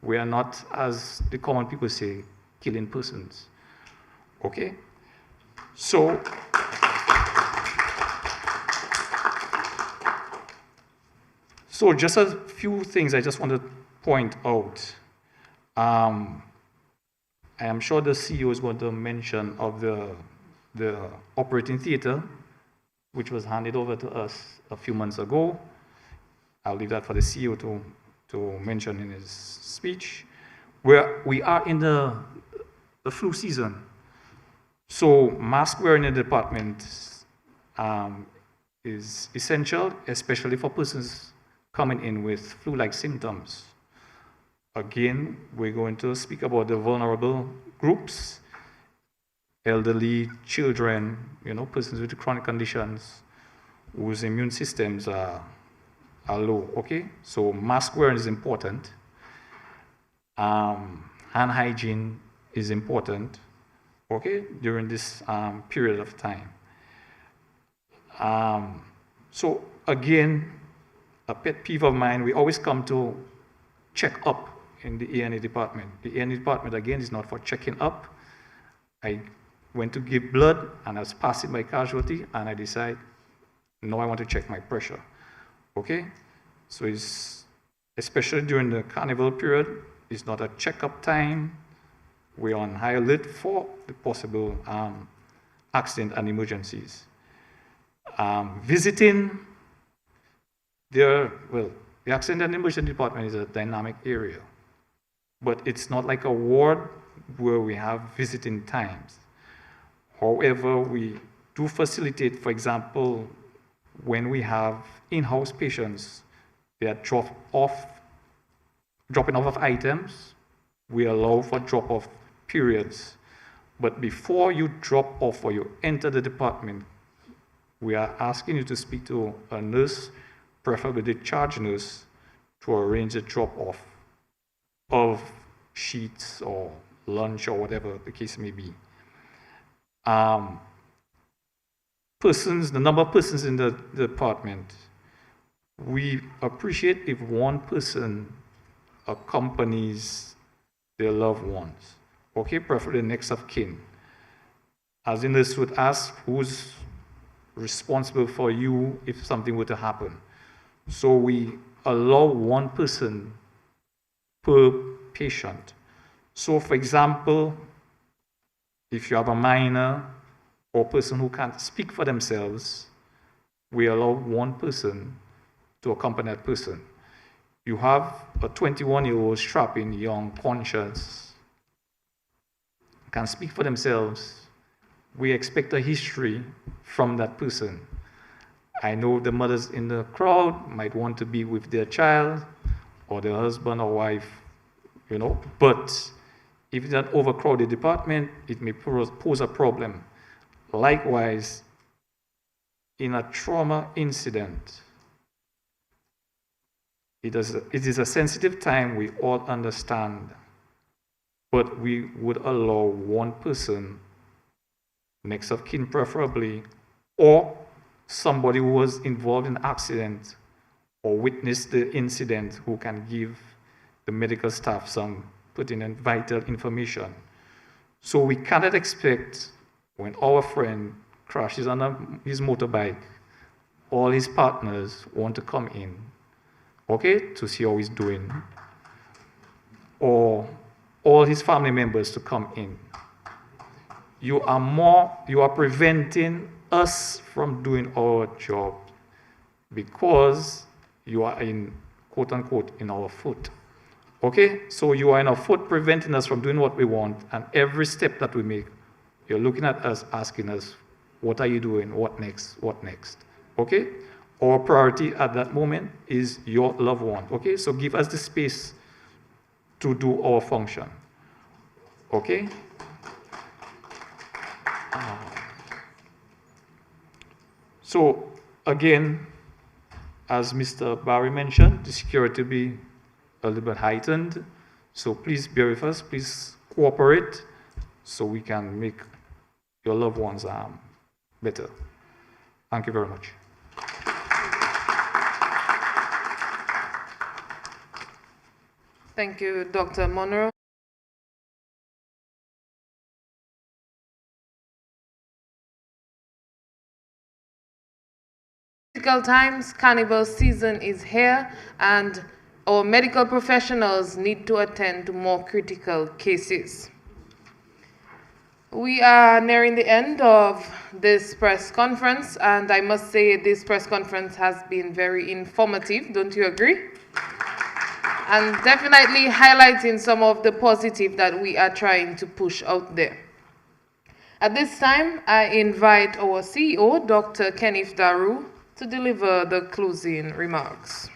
we are not, as the common people say, killing persons. Okay? So just a few things I just want to point out. I am sure the CEO is going to mention of the operating theater, which was handed over to us a few months ago. I'll leave that for the CEO to mention in his speech. We are in the flu season. So mask wearing in the department is essential, especially for persons coming in with flu-like symptoms. Again, we're going to speak about the vulnerable groups, elderly, children, persons with chronic conditions whose immune systems are low, okay? So mask wearing is important. Hand hygiene is important, okay, during this period of time. So again, a pet peeve of mine, we always come to check up in the A&E department. The A&E department, again, is not for checking up. I went to give blood, and I was passing by casualty, and I decide, no, I want to check my pressure, okay? So it's, especially during the carnival period, it's not a checkup time. We're on high alert for the possible accident and emergencies. Visiting, the accident and emergency department is a dynamic area, but it's not like a ward where we have visiting times. However, we do facilitate, for example, when we have in-house patients, they are dropping off of items, we allow for drop-off periods. But before you drop off or you enter the department, we are asking you to speak to a nurse preferably the charge nurse, to arrange a drop-off of sheets or lunch or whatever the case may be. The number of persons in the department, we appreciate if one person accompanies their loved ones, okay, preferably next of kin. As in this would ask who's responsible for you if something were to happen. So we allow one person per patient. So for example, if you have a minor or person who can't speak for themselves, we allow one person to accompany that person. You have a 21-year-old strapping, young, conscious, can speak for themselves. We expect a history from that person. I know the mothers in the crowd might want to be with their child or their husband or wife, you know, but if it's an overcrowded department, it may pose a problem. Likewise, in a trauma incident, it is a sensitive time, we all understand, but we would allow one person, next of kin preferably, or somebody who was involved in an accident or witnessed the incident who can give the medical staff some pertinent vital information. So we cannot expect when our friend crashes on his motorbike, all his partners want to come in, okay, to see how he's doing, or all his family members to come in. You are preventing us from doing our job because you are in, quote unquote, in our foot. Okay, so you are in our foot preventing us from doing what we want, and every step that we make, you're looking at us, asking us, what are you doing? What next? What next? Okay, our priority at that moment is your loved one. Okay, so give us the space to do our function. Okay? So again, as Mr. Barry mentioned, the security will be a little bit heightened. So please bear with us, please cooperate so we can make your loved ones better. Thank you very much. Thank you, Dr. Monroe. Critical times, carnival season is here, and our medical professionals need to attend to more critical cases. We are nearing the end of this press conference, and I must say this press conference has been very informative, don't you agree? And definitely highlighting some of the positive that we are trying to push out there. At this time, I invite our CEO, Dr. Kenneth Daru, to deliver the closing remarks.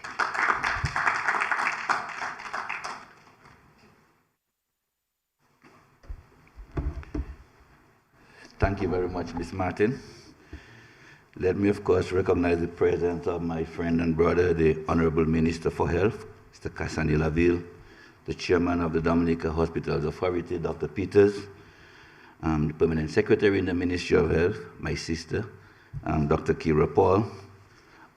Thank you very much, Ms. Martin. Let me, of course, recognize the presence of my friend and brother, the Honorable Minister for Health, Mr. Cassani Laville, the Chairman of the Dominica Hospitals Authority, Dr. Peters, the Permanent Secretary in the Ministry of Health, my sister, Dr. Kira Paul,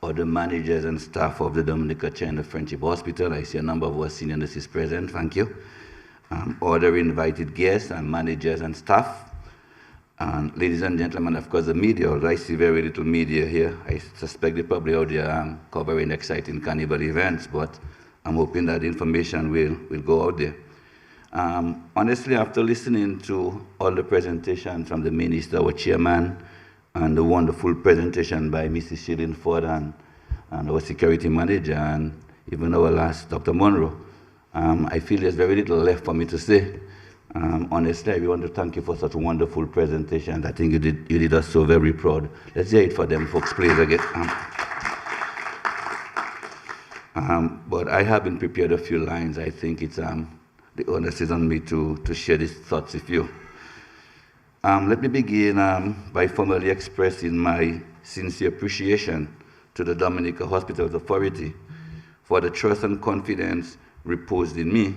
other managers and staff of the Dominica China Friendship Hospital. I see a number of our senior nurses present, thank you. Other invited guests and managers and staff. And ladies and gentlemen, of course, the media, although I see very little media here, I suspect they probably out there covering exciting carnival events, but I'm hoping that information will go out there. Honestly, after listening to all the presentations from the minister, our chairman, and the wonderful presentation by Mrs. Shilling Ford and our security manager, and even our last Dr. Monroe, I feel there's very little left for me to say. Honestly, I want to thank you for such a wonderful presentation. I think you did us so very proud. Let's hear it for them, folks, please, again. But I haven't prepared a few lines. I think it's the onus is on me to share these thoughts with you. Let me begin by formally expressing my sincere appreciation to the Dominica Hospitals Authority for the trust and confidence reposed in me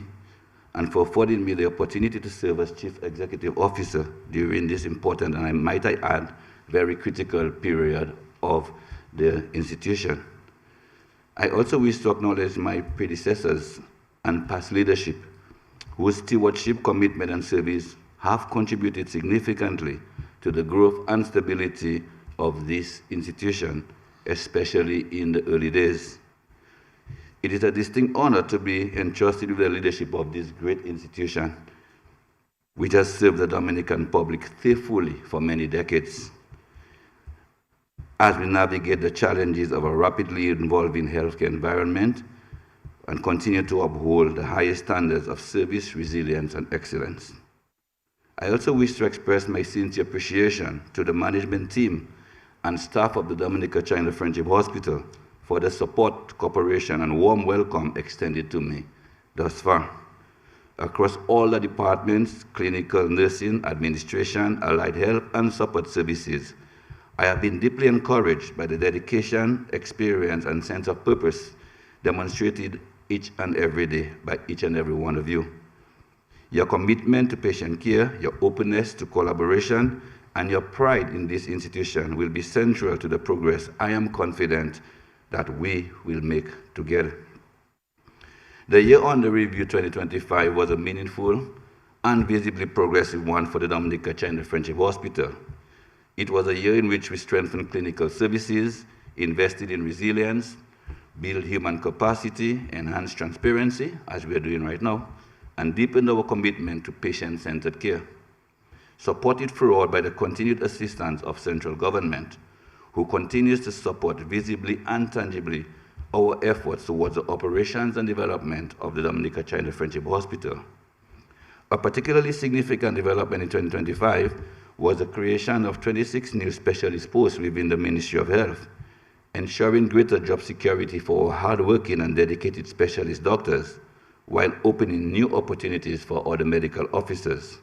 and for affording me the opportunity to serve as Chief Executive Officer during this important, and I might add, very critical period of the institution. I also wish to acknowledge my predecessors and past leadership, whose stewardship, commitment, and service have contributed significantly to the growth and stability of this institution, especially in the early days. It is a distinct honor to be entrusted with the leadership of this great institution, which has served the Dominican public faithfully for many decades. As we navigate the challenges of a rapidly evolving healthcare environment and continue to uphold the highest standards of service, resilience, and excellence. I also wish to express my sincere appreciation to the management team and staff of the Dominica China Friendship Hospital for the support, cooperation, and warm welcome extended to me thus far. Across all the departments, clinical, nursing, administration, allied health, and support services, I have been deeply encouraged by the dedication, experience, and sense of purpose demonstrated each and every day by each and every one of you. Your commitment to patient care, your openness to collaboration, and your pride in this institution will be central to the progress I am confident that we will make together. The year under review 2025 was a meaningful and visibly progressive one for the Dominica China Friendship Hospital. It was a year in which we strengthened clinical services, invested in resilience, build human capacity, enhance transparency, as we are doing right now, and deepen our commitment to patient-centered care. Supported throughout by the continued assistance of central government, who continues to support visibly and tangibly our efforts towards the operations and development of the Dominica China Friendship Hospital. A particularly significant development in 2025 was the creation of 26 new specialist posts within the Ministry of Health, ensuring greater job security for our hardworking and dedicated specialist doctors, while opening new opportunities for other medical officers.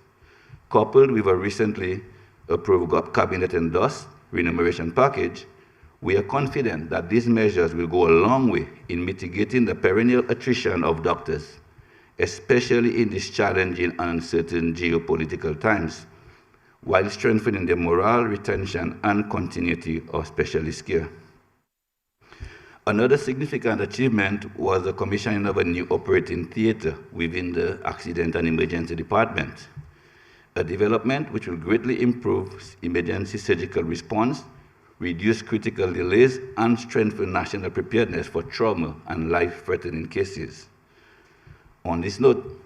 Coupled with a recently approved cabinet-endorsed remuneration package, we are confident that these measures will go a long way in mitigating the perennial attrition of doctors, especially in these challenging and uncertain geopolitical times, while strengthening the morale, retention, and continuity of specialist care. Another significant achievement was the commissioning of a new operating theater within the Accident and Emergency Department, a development which will greatly improve emergency surgical response, reduce critical delays, and strengthen national preparedness for trauma and life-threatening cases. On this note,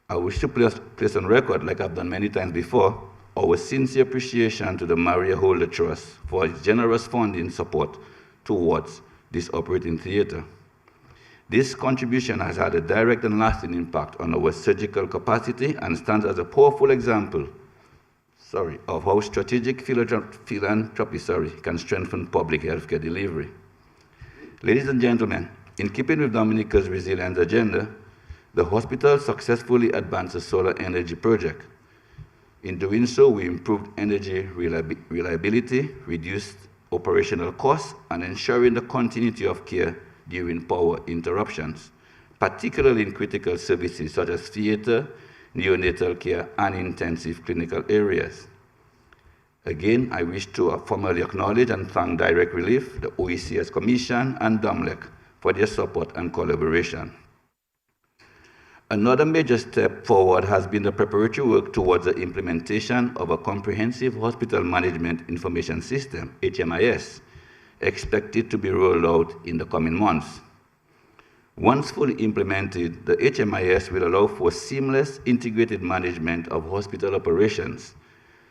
I wish to place on record, like I've done many times before, our sincere appreciation to the Maria Holder Trust for its generous funding support towards this operating theater. This contribution has had a direct and lasting impact on our surgical capacity and stands as a powerful example of how strategic philanthropy can strengthen public healthcare delivery. Ladies and gentlemen, in keeping with Dominica's resilience agenda, the hospital successfully advanced a solar energy project. In doing so, we improved energy reliability, reduced operational costs, and ensuring the continuity of care during power interruptions, particularly in critical services such as theater, neonatal care, and intensive clinical areas. Again, I wish to formally acknowledge and thank Direct Relief, the OECS Commission, and DOMLEC for their support and collaboration. Another major step forward has been the preparatory work towards the implementation of a comprehensive hospital management information system, HMIS, expected to be rolled out in the coming months. Once fully implemented, the HMIS will allow for seamless integrated management of hospital operations,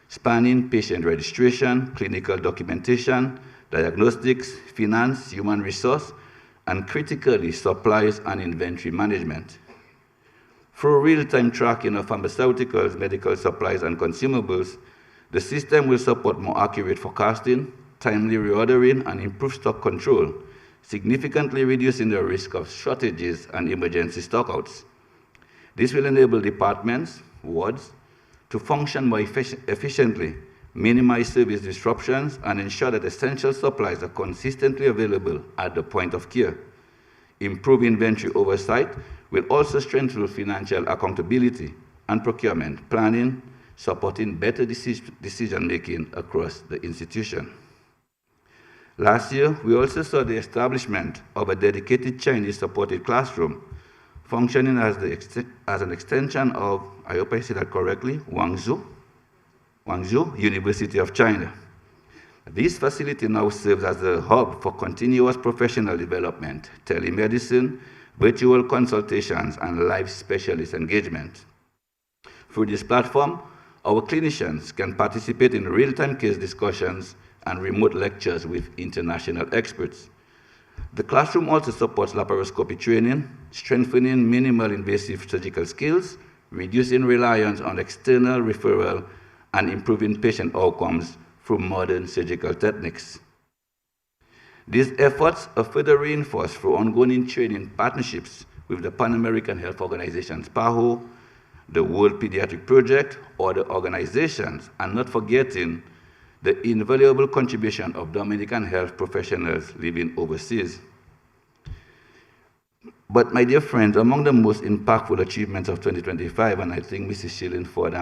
spanning patient registration, clinical documentation, diagnostics, finance, human resource, and critically supplies and inventory management. Through real-time tracking of pharmaceuticals, medical supplies, and consumables, the system will support more accurate forecasting, timely reordering, and improved stock control, significantly reducing the risk of shortages and emergency stockouts. This will enable departments, wards, to function more efficiently minimize service disruptions, and ensure that essential supplies are consistently available at the point of care. Improve inventory oversight will also strengthen financial accountability and procurement planning, supporting better decision-making across the institution. Last year, we also saw the establishment of a dedicated Chinese-supported classroom, functioning as an extension of, I hope I say that correctly, Guangzhou University of China. This facility now serves as a hub for continuous professional development, telemedicine, virtual consultations, and live specialist engagement. Through this platform, our clinicians can participate in real-time case discussions and remote lectures with international experts. The classroom also supports laparoscopy training, strengthening minimal invasive surgical skills, reducing reliance on external referral, and improving patient outcomes through modern surgical techniques. These efforts are further reinforced through ongoing training partnerships with the Pan American Health Organization's PAHO, the World Pediatric Project, other organizations, and not forgetting the invaluable contribution of Dominican health professionals living overseas. But my dear friends, among the most impactful achievements of 2025, and I think Mrs. Shillingford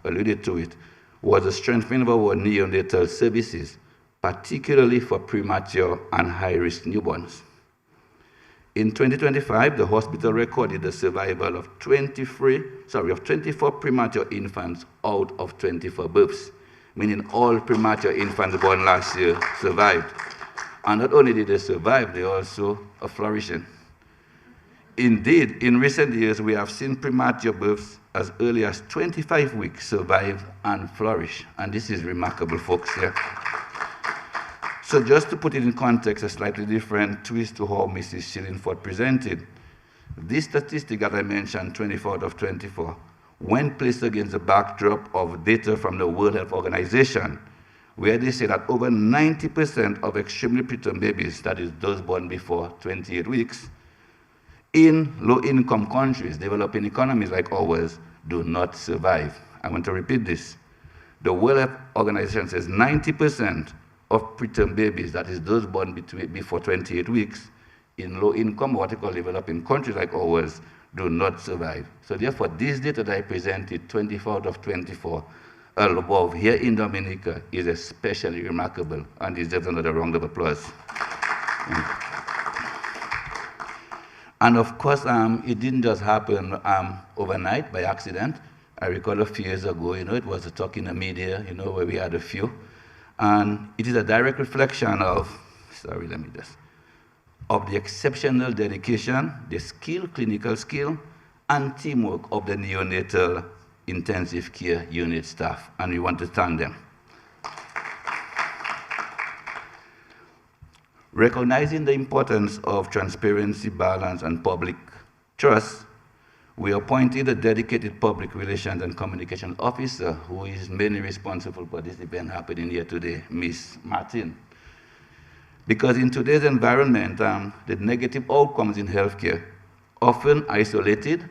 alluded to it, was the strengthening of our neonatal services, particularly for premature and high-risk newborns. In 2025, the hospital recorded the survival of 24 premature infants out of 24 births, meaning all premature infants born last year survived. And not only did they survive, they also are flourishing. Indeed, in recent years, we have seen premature births as early as 25 weeks survive and flourish. And this is remarkable, folks. Yeah. So just to put it in context, a slightly different twist to how Mrs. Shillingford presented, this statistic that I mentioned, 24 out of 24, when placed against the backdrop of data from the World Health Organization, where they say that over 90% of extremely preterm babies, that is those born before 28 weeks, in low-income countries, developing economies like ours, do not survive. I want to repeat this. The World Health Organization says 90% of preterm babies, that is those born before 28 weeks, in low-income, what we call developing countries like ours, do not survive. So therefore, this data that I presented, 24 out of 24, above here in Dominica, is especially remarkable and deserves another round of applause. And of course, it didn't just happen overnight by accident. I recall a few years ago, it was a talk in the media, where we had a few. And it is a direct reflection of the exceptional dedication, the skill, clinical skill, and teamwork of the neonatal intensive care unit staff. And we want to thank them. Recognizing the importance of transparency, balance, and public trust, we appointed a dedicated public relations and communication officer who is mainly responsible for this event happening here today, Ms. Martin. Because in today's environment, the negative outcomes in healthcare, often isolated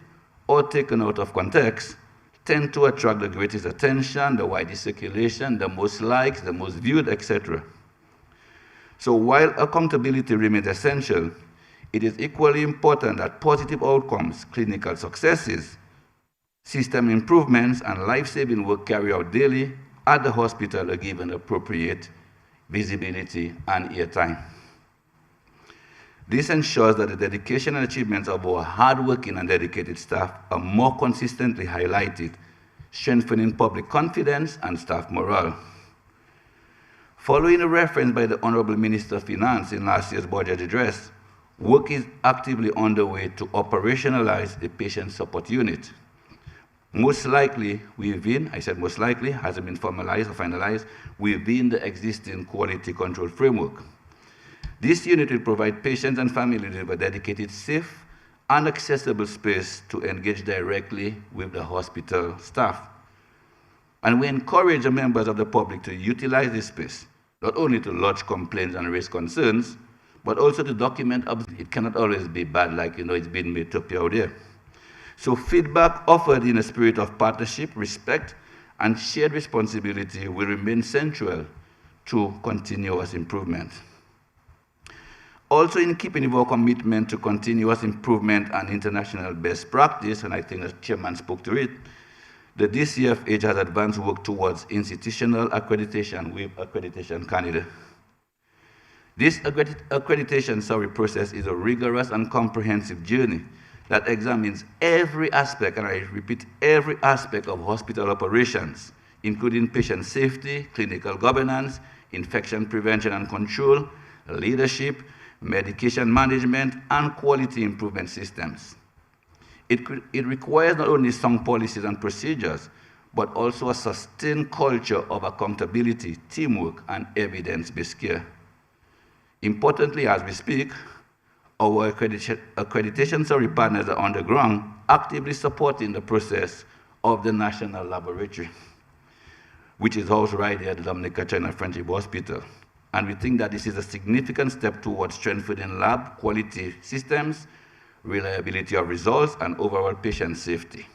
or taken out of context, tend to attract the greatest attention, the widest circulation, the most likes, the most viewed, etc. So while accountability remains essential, it is equally important that positive outcomes, clinical successes, system improvements, and life-saving work carried out daily at the hospital are given appropriate visibility and airtime. This ensures that the dedication and achievements of our hardworking and dedicated staff are more consistently highlighted, strengthening public confidence and staff morale. Following a reference by the Honorable Minister of Finance in last year's budget address, work is actively underway to operationalize the patient support unit. Most likely within, I said most likely, hasn't been formalized or finalized, within the existing quality control framework. This unit will provide patients and families with a dedicated, safe, and accessible space to engage directly with the hospital staff. And we encourage the members of the public to utilize this space, not only to lodge complaints and raise concerns, but also to document. It cannot always be bad, like it's been made up out there. So feedback offered in a spirit of partnership, respect, and shared responsibility will remain central to continuous improvement. Also, in keeping with our commitment to continuous improvement and international best practice, and I think the chairman spoke to it, the DCFH has advanced work towards institutional accreditation with Accreditation Canada. This accreditation process is a rigorous and comprehensive journey that examines every aspect, and I repeat, every aspect of hospital operations, including patient safety, clinical governance, infection prevention and control, leadership, medication management, and quality improvement systems. It requires not only sound policies and procedures, but also a sustained culture of accountability, teamwork, and evidence-based care. Importantly, as we speak, our accreditation partners are on the ground actively supporting the process of the National Laboratory, which is housed right here at the Dominica China Friendship Hospital. And we think that this is a significant step towards strengthening lab quality systems, reliability of results, and overall patient safety.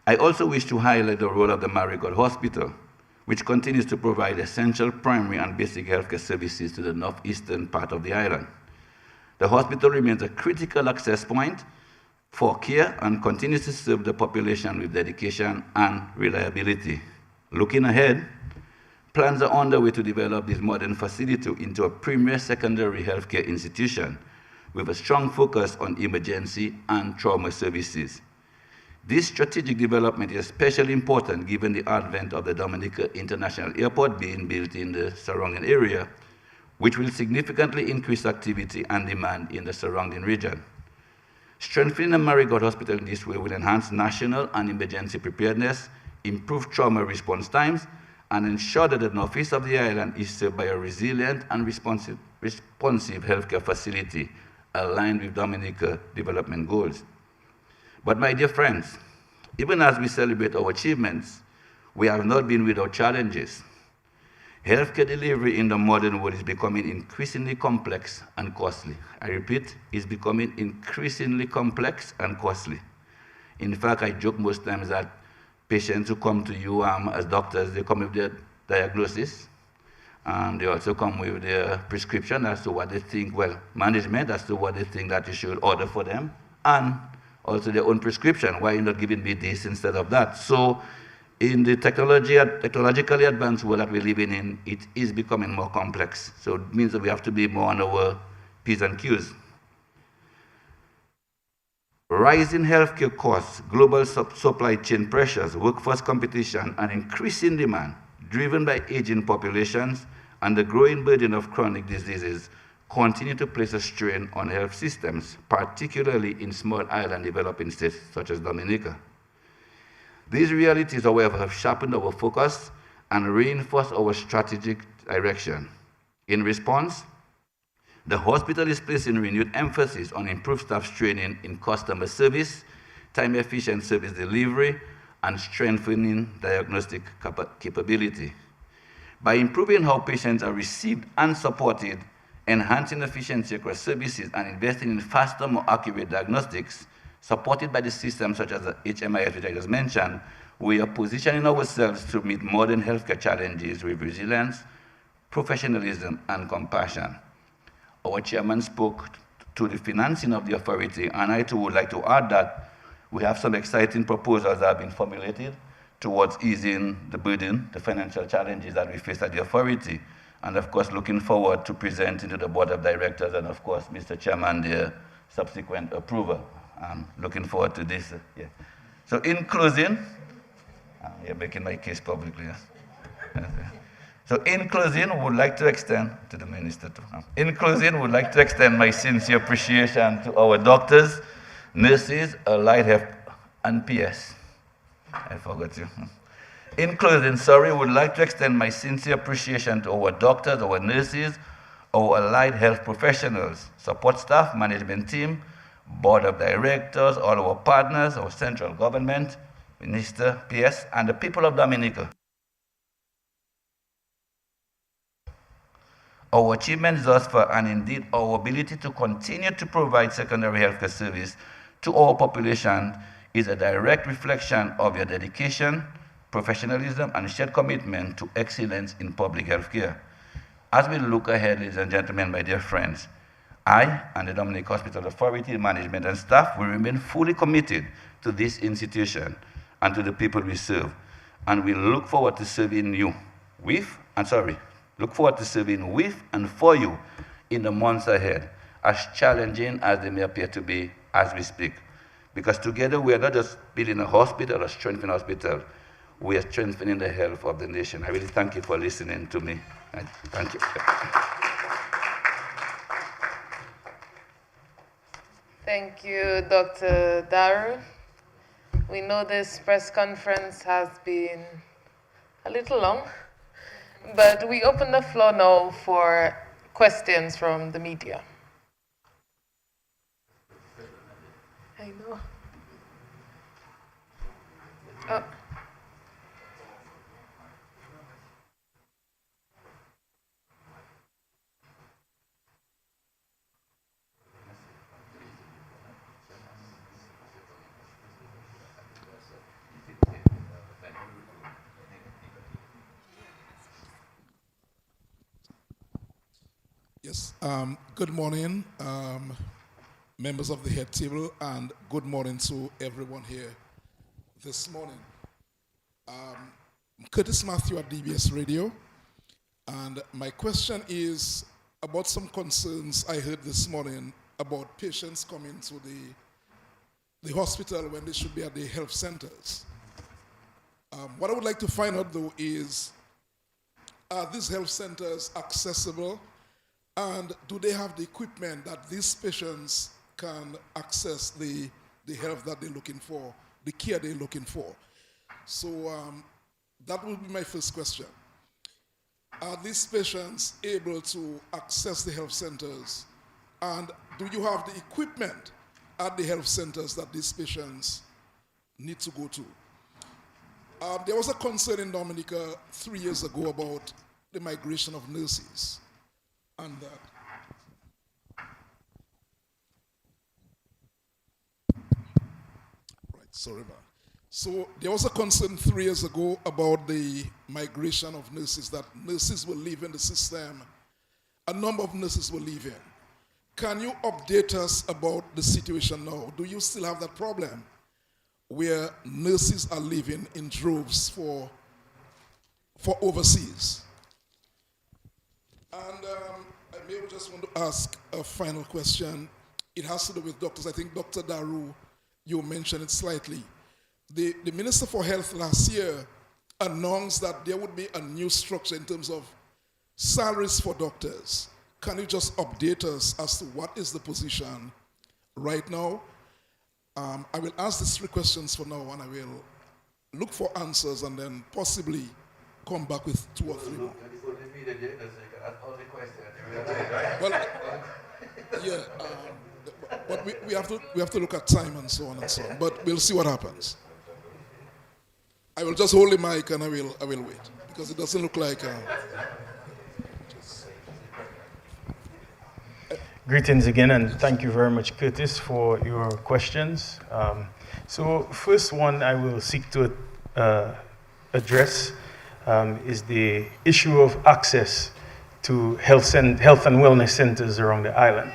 I also wish to highlight the role of the Marigold Hospital, which continues to provide essential primary and basic healthcare services to the northeastern part of the island. The hospital remains a critical access point for care and continues to serve the population with dedication and reliability. Looking ahead, plans are underway to develop this modern facility into a premier secondary healthcare institution with a strong focus on emergency and trauma services. This strategic development is especially important given the advent of the Dominica International Airport being built in the surrounding area, which will significantly increase activity and demand in the surrounding region. Strengthening the Marigold Hospital in this way will enhance national and emergency preparedness, improve trauma response times, and ensure that the northeast of the island is served by a resilient and responsive healthcare facility aligned with Dominica development goals. But my dear friends, even as we celebrate our achievements, we have not been without challenges. Healthcare delivery in the modern world is becoming increasingly complex and costly. I repeat, it's becoming increasingly complex and costly. In fact, I joke most times that patients who come to you as doctors, they come with their diagnosis, and they also come with their prescription as to what they think, well, management as to what they think that you should order for them, and also their own prescription. Why are you not giving me this instead of that? So in the technologically advanced world that we're living in, it is becoming more complex. So it means that we have to be more on our P's and Q's. Rising healthcare costs, global supply chain pressures, workforce competition, and increasing demand driven by aging populations and the growing burden of chronic diseases continue to place a strain on health systems, particularly in small island developing states such as Dominica. These realities, however, have sharpened our focus and reinforced our strategic direction. In response, the hospital is placing renewed emphasis on improved staff training in customer service, time-efficient service delivery, and strengthening diagnostic capability. By improving how patients are received and supported, enhancing efficiency across services, and investing in faster, more accurate diagnostics, supported by the systems such as the HMIS, which I just mentioned, we are positioning ourselves to meet modern healthcare challenges with resilience, professionalism, and compassion. Our chairman spoke to the financing of the authority, and I too would like to add that we have some exciting proposals that have been formulated towards easing the burden, the financial challenges that we face at the authority, and of course looking forward to presenting to the board of directors and of course Mr. Chairman their subsequent approval. I'm looking forward to this. Yeah. So in closing, you're making my case publicly. Yes? So in closing, we would like to extend to the minister too. In closing, we would like to extend my sincere appreciation to our doctors, nurses, allied health, and PS. I forgot you. In closing, we would like to extend my sincere appreciation to our doctors, our nurses, our allied health professionals, support staff, management team, board of directors, all our partners, our central government, minister, PS, and the people of Dominica. Our achievements thus far, and indeed our ability to continue to provide secondary healthcare service to our population, is a direct reflection of your dedication, professionalism, and shared commitment to excellence in public health care. As we look ahead, ladies and gentlemen, my dear friends, I and the Dominica Hospital Authority, management, and staff will remain fully committed to this institution and to the people we serve. And we look forward to serving with and for you in the months ahead, as challenging as they may appear to be as we speak. Because together we are not just building a hospital or strengthening a hospital, we are strengthening the health of the nation. I really thank you for listening to me. Thank you. Thank you, Dr. Daru. We know this press conference has been a little long, but we open the floor now for questions from the media. I know. Oh. Yes, good morning, members of the head table, and good morning to everyone here this morning. I'm Curtis Matthew at DBS Radio, and my question is about some concerns I heard this morning about patients coming to the hospital when they should be at the health centers. What I would like to find out, though, is are these health centers accessible? And do they have the equipment that these patients can access the help that they're looking for, the care they're looking for? So that will be my first question. Are these patients able to access the health centers? And do you have the equipment at the health centers that these patients need to go to? There was a concern in Dominica 3 years ago about the migration of nurses. And sorry, man. So there was a concern 3 years ago about the migration of nurses, that nurses will leave in the system. A number of nurses will leave in. Can you update us about the situation now? Do you still have that problem where nurses are leaving in droves for overseas? And I may just want to ask a final question. It has to do with doctors. I think Dr. Daru, you mentioned it slightly. The Minister for Health last year announced that there would be a new structure in terms of salaries for doctors. Can you just update us as to what is the position right now? I will ask these 3 questions for now, and I will look for answers and then possibly come back with 2 or 3 more. Well, yeah, but we have to look at time and so on and so on. But we'll see what happens. I will just hold the mic and I will wait, because it doesn't look like. Greetings again, and thank you very much, Curtis, for your questions. So first one I will seek to address is the issue of access to health and wellness centers around the island.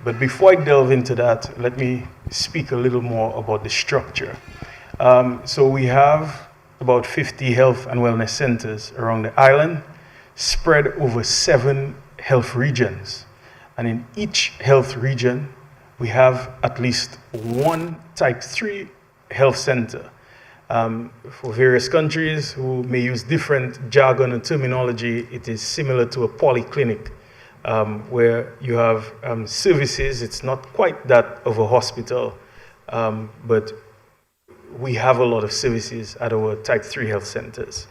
But before I delve into that, let me speak a little more about the structure. So we have about 50 health and wellness centers around the island, spread over 7 health regions. And in each health region, we have at least 1 type 3 health center. For various countries who may use different jargon and terminology, it is similar to a polyclinic, where you have services. It's not quite that of a hospital, but we have a lot of services at our type 3 health centers.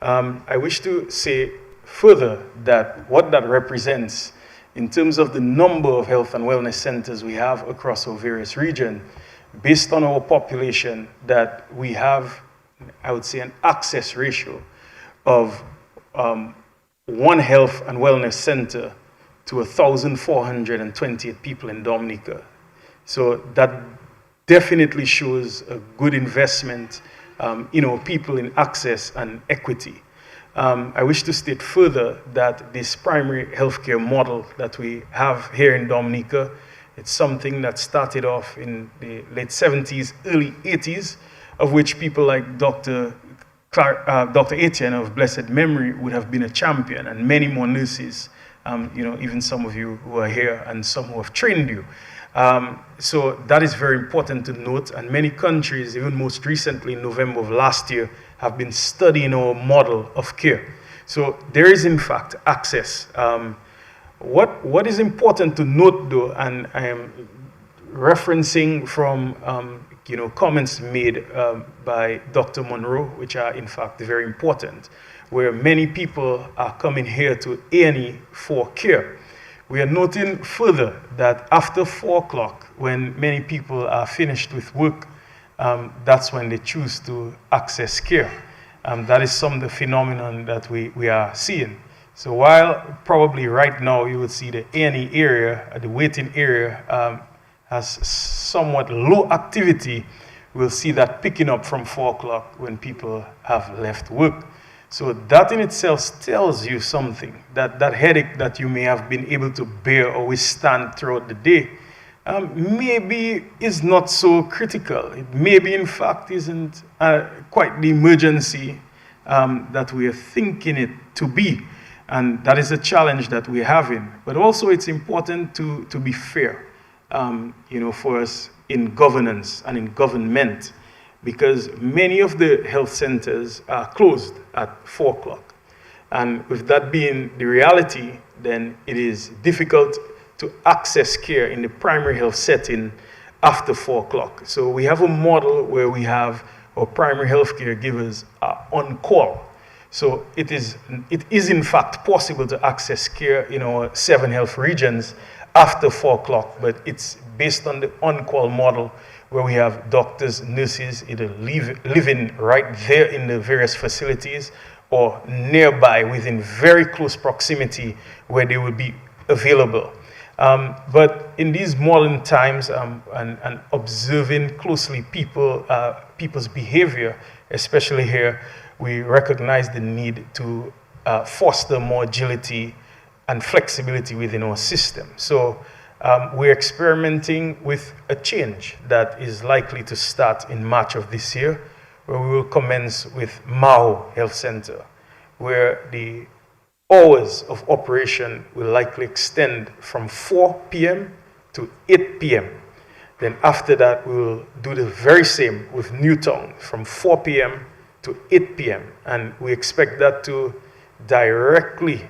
I wish to say further that what that represents in terms of the number of health and wellness centers we have across our various regions, based on our population, that we have, I would say, an access ratio of 1 health and wellness center to 1,428 people in Dominica. So that definitely shows a good investment in our people in access and equity. I wish to state further that this primary healthcare model that we have here in Dominica, it's something that started off in the late 70s, early 80s, of which people like Dr. Etienne of blessed memory would have been a champion, and many more nurses, even some of you who are here and some who have trained you. So that is very important to note, and many countries, even most recently in November of last year, have been studying our model of care. So there is in fact access. What is important to note though, and I am referencing from comments made by Dr. Monroe, which are in fact very important, where many people are coming here to A&E for care. We are noting further that after 4 o'clock, when many people are finished with work, that's when they choose to access care. That is some of the phenomenon that we are seeing. So while probably right now you will see the A&E area, the waiting area, has somewhat low activity, we'll see that picking up from 4 o'clock when people have left work. So that in itself tells you something, that headache that you may have been able to bear or withstand throughout the day maybe is not so critical. It maybe in fact isn't quite the emergency that we are thinking it to be. And that is a challenge that we're having. But also it's important to be fair, for us in governance and in government, because many of the health centers are closed at 4 o'clock. And with that being the reality, then it is difficult to access care in the primary health setting after 4 o'clock. So we have a model where we have our primary health care givers on call. So it is in fact possible to access care in our 7 health regions after 4 o'clock, but it's based on the on-call model where we have doctors, nurses either living right there in the various facilities or nearby within very close proximity where they will be available. But in these modern times and observing closely people's behavior, especially here, we recognize the need to foster more agility and flexibility within our system. So we're experimenting with a change that is likely to start in March of this year, where we will commence with Mao Health Center, where the hours of operation will likely extend from 4 p.m. to 8 p.m. Then after that, we will do the very same with Newtown from 4 p.m. to 8 p.m. And we expect that to directly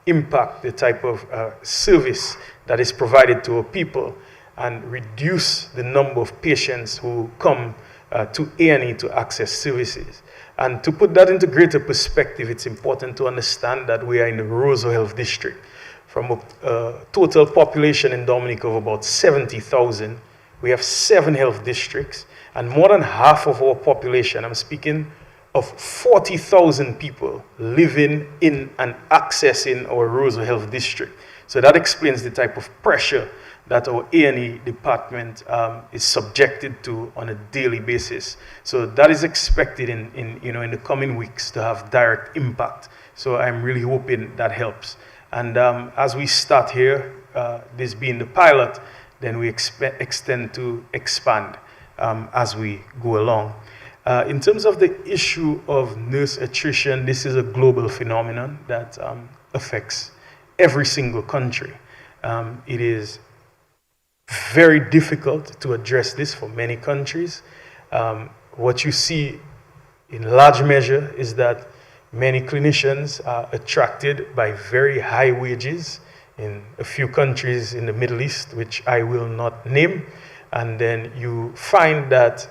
impact the type of service that is provided to our people and reduce the number of patients who come to A&E to access services. And to put that into greater perspective, it's important to understand that we are in the Roseau Health District. From a total population in Dominica of about 70,000, we have 7 health districts, and more than half of our population, I'm speaking of 40,000 people living in and accessing our Roseau Health District. So that explains the type of pressure that our A&E department is subjected to on a daily basis. So that is expected in the coming weeks to have direct impact. So I'm really hoping that helps. And as we start here, this being the pilot, then we extend to expand as we go along. In terms of the issue of nurse attrition, this is a global phenomenon that affects every single country. It is very difficult to address this for many countries. What you see in large measure is that many clinicians are attracted by very high wages in a few countries in the Middle East, which I will not name. And then you find that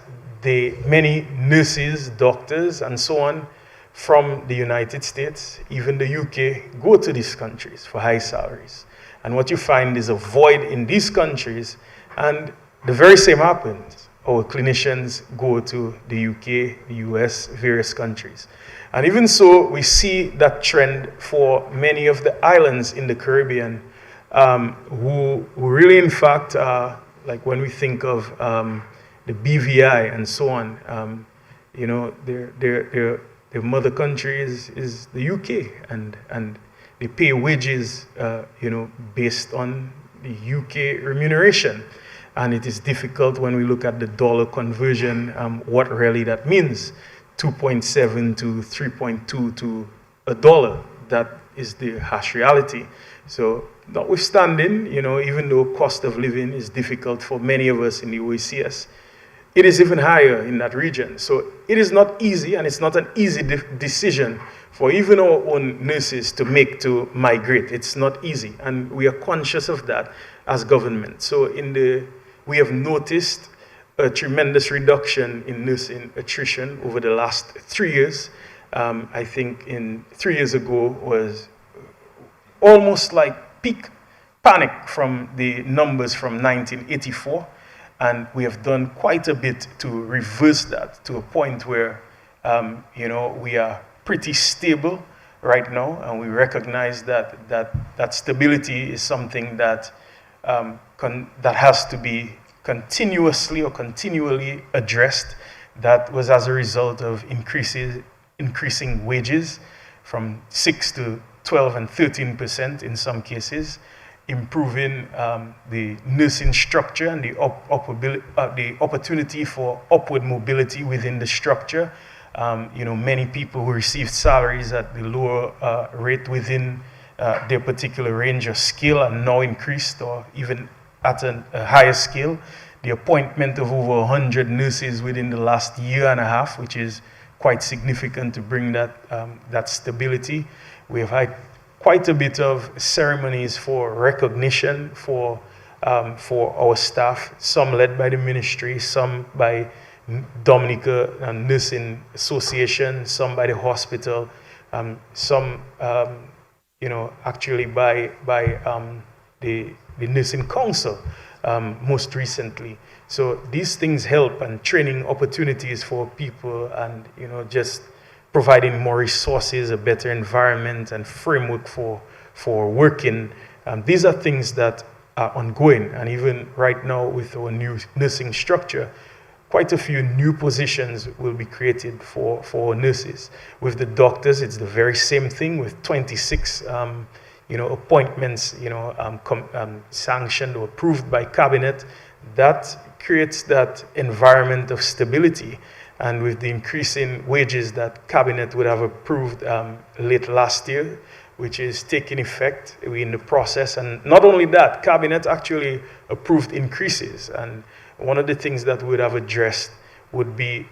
many nurses, doctors, and so on from the United States, even the UK, go to these countries for high salaries. And what you find is a void in these countries, and the very same happens. Our clinicians go to the UK, the US, various countries. And even so, we see that trend for many of the islands in the Caribbean who really, in fact, like when we think of the BVI and so on, you know, their mother country is the UK, and they pay wages, you know, based on the UK remuneration. And it is difficult when we look at the dollar conversion, what really that means. 2.7 to 3.2 to a dollar. That is the harsh reality. So notwithstanding, you know, even though cost of living is difficult for many of us in the OECS, it is even higher in that region. So it is not easy, and it's not an easy decision for even our own nurses to make to migrate. It's not easy, and we are conscious of that as government. So we have noticed a tremendous reduction in nursing attrition over the last 3 years. I think 3 years ago was almost like peak panic from the numbers from 1984. And we have done quite a bit to reverse that to a point where, you know, we are pretty stable right now, and we recognize that stability is something that that has to be continuously or continually addressed. That was as a result of increasing wages from 6 to 12 and 13% in some cases, improving the nursing structure and the opportunity for upward mobility within the structure. You know, many people who received salaries at the lower rate within their particular range or scale are now increased or even at a higher scale. The appointment of over 100 nurses within the last year and a half, which is quite significant to bring that stability. We have had quite a bit of ceremonies for recognition for our staff, some led by the ministry, some by Dominica Nursing Association, some by the hospital, some you know, actually by the Nursing Council most recently. So these things help, and training opportunities for people, and you know, just providing more resources, a better environment and framework for working. These are things that are ongoing, and even right now with our new nursing structure, quite a few new positions will be created for our nurses. With the doctors, it's the very same thing, with 26 you know, appointments, you know, sanctioned or approved by cabinet. That creates that environment of stability. And with the increasing wages that cabinet would have approved late last year, which is taking effect, we're in the process. And not only that, cabinet actually approved increases. And one of the things that we would have addressed would be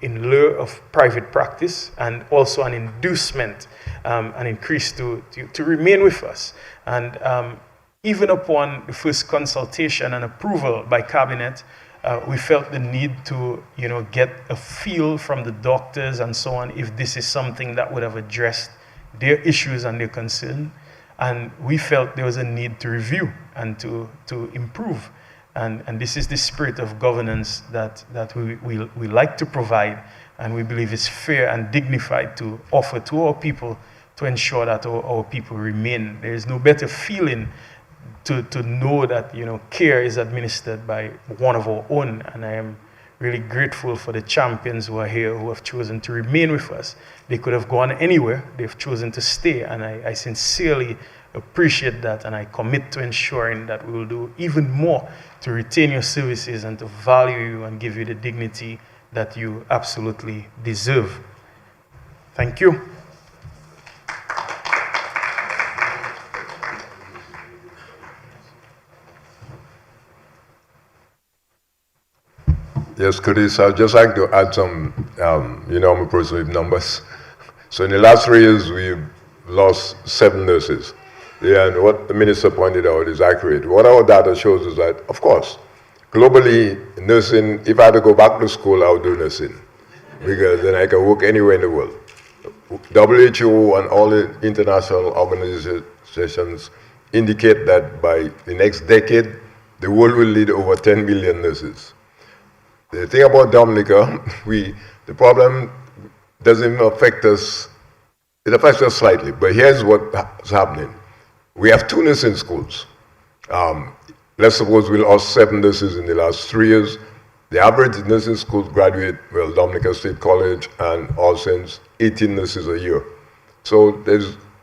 in lieu of private practice, and also an inducement, an increase to remain with us. And even upon the first consultation and approval by cabinet, we felt the need to, you know, get a feel from the doctors and so on if this is something that would have addressed their issues and their concern. And we felt there was a need to review and to improve. And this is the spirit of governance that we like to provide, and we believe is fair and dignified to offer to our people, to ensure that our people remain. There is no better feeling to know that, you know, care is administered by one of our own. And I am really grateful for the champions who are here, who have chosen to remain with us. They could have gone anywhere. They've chosen to stay, and I sincerely appreciate that, and I commit to ensuring that we will do even more to retain your services and to value you and give you the dignity that you absolutely deserve. Thank you. Yes, Curtis, I'd just like to add some, you know, I'm a person with numbers. So in the last 3 years, we've lost 7 nurses. Yeah, and what the minister pointed out is accurate. What our data shows is that, of course, globally, nursing, if I had to go back to school, I would do nursing, because then I can work anywhere in the world. WHO and all the international organizations indicate that by the next decade, the world will need over 10 million nurses. The thing about Dominica, the problem doesn't even affect us. It affects us slightly, but here's what's happening. We have 2 nursing schools. let's suppose we lost 7 nurses in the last 3 years. The average nursing school graduate, well, Dominica State College and All Saints, 18 nurses a year. So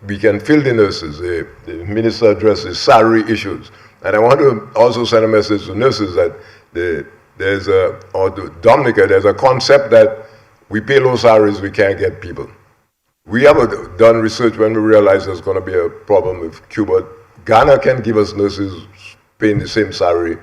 we can fill the nurses. The minister addresses salary issues. And I want to also send a message to nurses that to Dominica, there's a concept that we pay low salaries, we can't get people. We have done research when we realized there's going to be a problem with Cuba. Ghana can give us nurses paying the same salary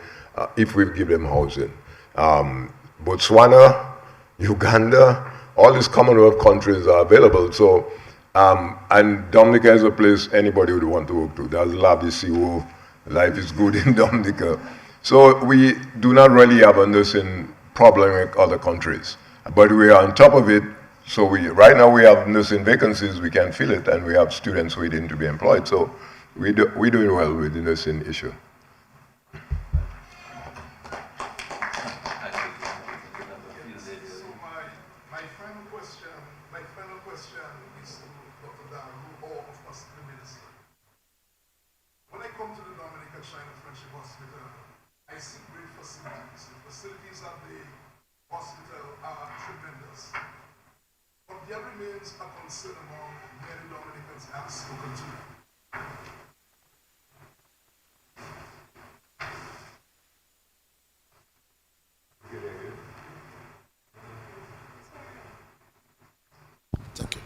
if we give them housing. Botswana, Uganda, all these Commonwealth countries are available. So, and Dominica is a place anybody would want to work to. There's love, the CO, life is good in Dominica. So we do not really have a nursing problem with other countries. But we are on top of it. So right now we have nursing vacancies, we can fill it, and we have students waiting to be employed. So we're doing well with the nursing issue. My final question is to Dr. Daru, or of course the minister. When I come to the Dominica China Friendship Hospital, I see great facilities. The facilities at the hospital are tremendous. But there remains a concern among many Dominicans I have spoken to. Thank you.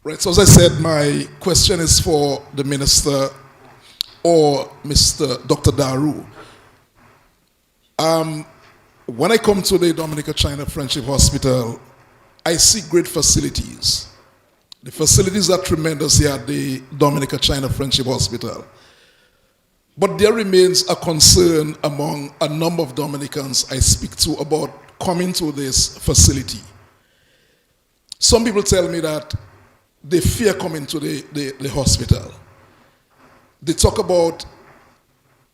Right, so as I said, my question is for the minister or Mr. Dr. Daru. When I come to the Dominica China Friendship Hospital, I see great facilities. The facilities are tremendous here at the Dominica China Friendship Hospital. But there remains a concern among a number of Dominicans I speak to about coming to this facility. Some people tell me that they fear coming to the hospital. They talk about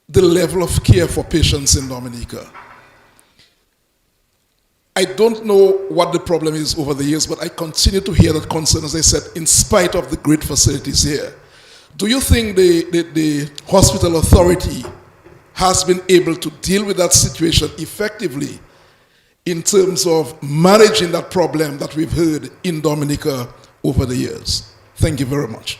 the level of care for patients in Dominica. I don't know what the problem is over the years, but I continue to hear that concern, as I said, in spite of the great facilities here. Do you think the hospital authority has been able to deal with that situation effectively in terms of managing that problem that we've heard in Dominica over the years? Thank you very much.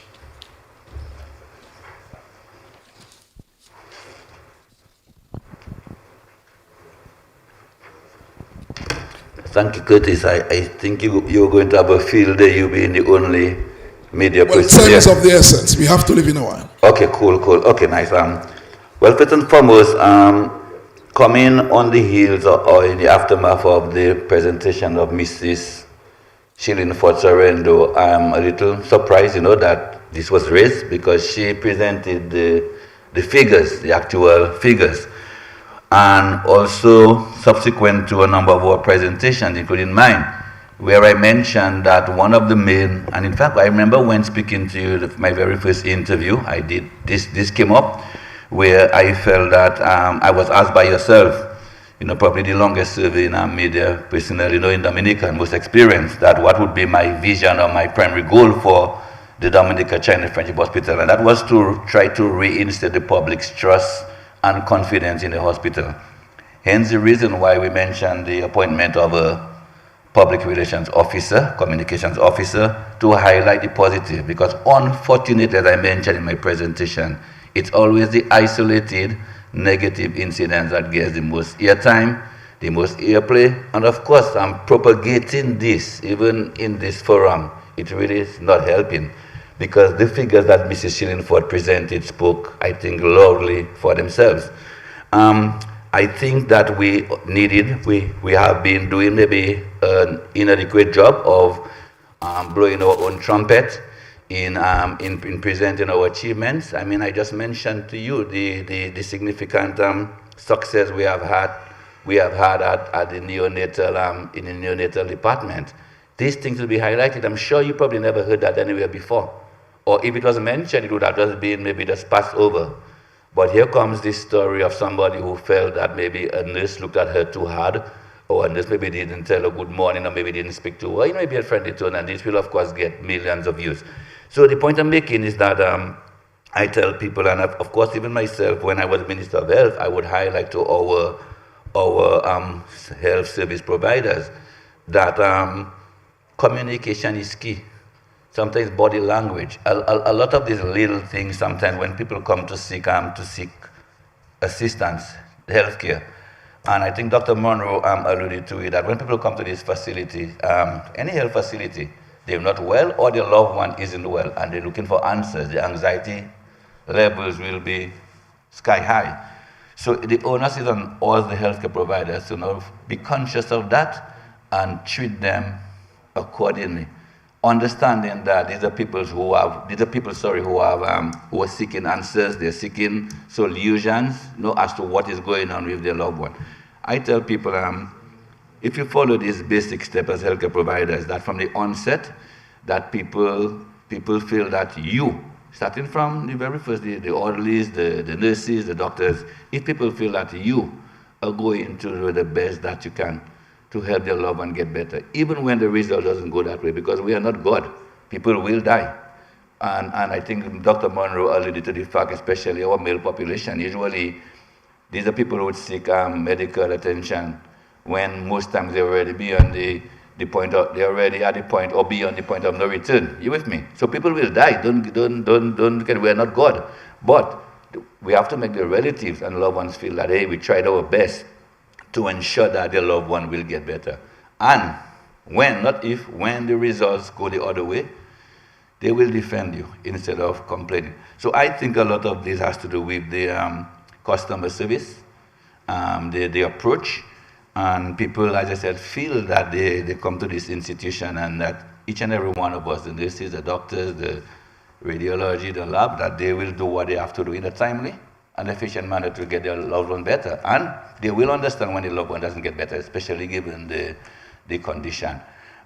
Thank you, Curtis. I think you're going to have a field day. You'll be the only media person. Well, time is of the essence. We have to live in a while. Okay, cool. Okay, nice. Well, first and foremost, coming on the heels or in the aftermath of the presentation of Mrs. Shillingford Sorrento, I'm a little surprised, that this was raised, because she presented the figures, the actual figures. And also subsequent to a number of our presentations, including mine, where I mentioned that one of the main, and in fact I remember when speaking to you, my very first interview, I did, this came up, where I felt that I was asked by yourself, probably the longest serving media personnel, in Dominica, and most experienced, that what would be my vision or my primary goal for the Dominica China Friendship Hospital, and that was to try to reinstate the public's trust and confidence in the hospital. Hence the reason why we mentioned the appointment of a public relations officer, communications officer, to highlight the positive, because unfortunately, as I mentioned in my presentation, it's always the isolated negative incidents that gets the most airtime, the most airplay, and of course, I'm propagating this, even in this forum, it really is not helping, because the figures that Mrs. Shillingford presented spoke, I think, loudly for themselves. I think that we have been doing maybe an inadequate job of blowing our own trumpet in presenting our achievements. I mean, I just mentioned to you the significant success we have had at the neonatal in the neonatal department. These things will be highlighted. I'm sure you probably never heard that anywhere before. Or if it was mentioned, it would have just been maybe just passed over. But here comes this story of somebody who felt that maybe a nurse looked at her too hard, or a nurse maybe didn't tell her good morning, or maybe didn't speak to her, maybe a friendly tone, and this will of course get millions of views. So the point I'm making is that I tell people, and of course even myself, when I was Minister of Health, I would highlight to our health service providers that communication is key. Sometimes body language. A lot of these little things, sometimes when people come to seek assistance, healthcare, and I think Dr. Monroe alluded to it, that when people come to this facility, any health facility, they're not well or their loved one isn't well, and they're looking for answers. The anxiety levels will be sky high. So the onus is on all the healthcare providers to now be conscious of that and treat them accordingly, understanding that these are people who are seeking answers, they're seeking solutions, as to what is going on with their loved one. I tell people, if you follow these basic steps as healthcare providers, that from the onset, that people feel that you, starting from the very first, the orderlies, the nurses, the doctors, if people feel that you are going to do the best that you can to help their loved one get better, even when the result doesn't go that way, because we are not God. People will die. And I think Dr. Monroe alluded to the fact, especially our male population, usually these are people who would seek medical attention when most times they're already beyond they're already at the point or beyond the point of no return. You with me? So people will die. Don't get, we're not God. But we have to make the relatives and loved ones feel that, hey, we tried our best to ensure that their loved one will get better. And when, not if, when the results go the other way, they will defend you instead of complaining. So I think a lot of this has to do with the customer service, the approach, and people, as I said, feel that they come to this institution and that each and every one of us, the nurses, the doctors, the radiology, the lab, that they will do what they have to do in a timely and efficient manner to get their loved one better. And they will understand when the loved one doesn't get better, especially given the condition.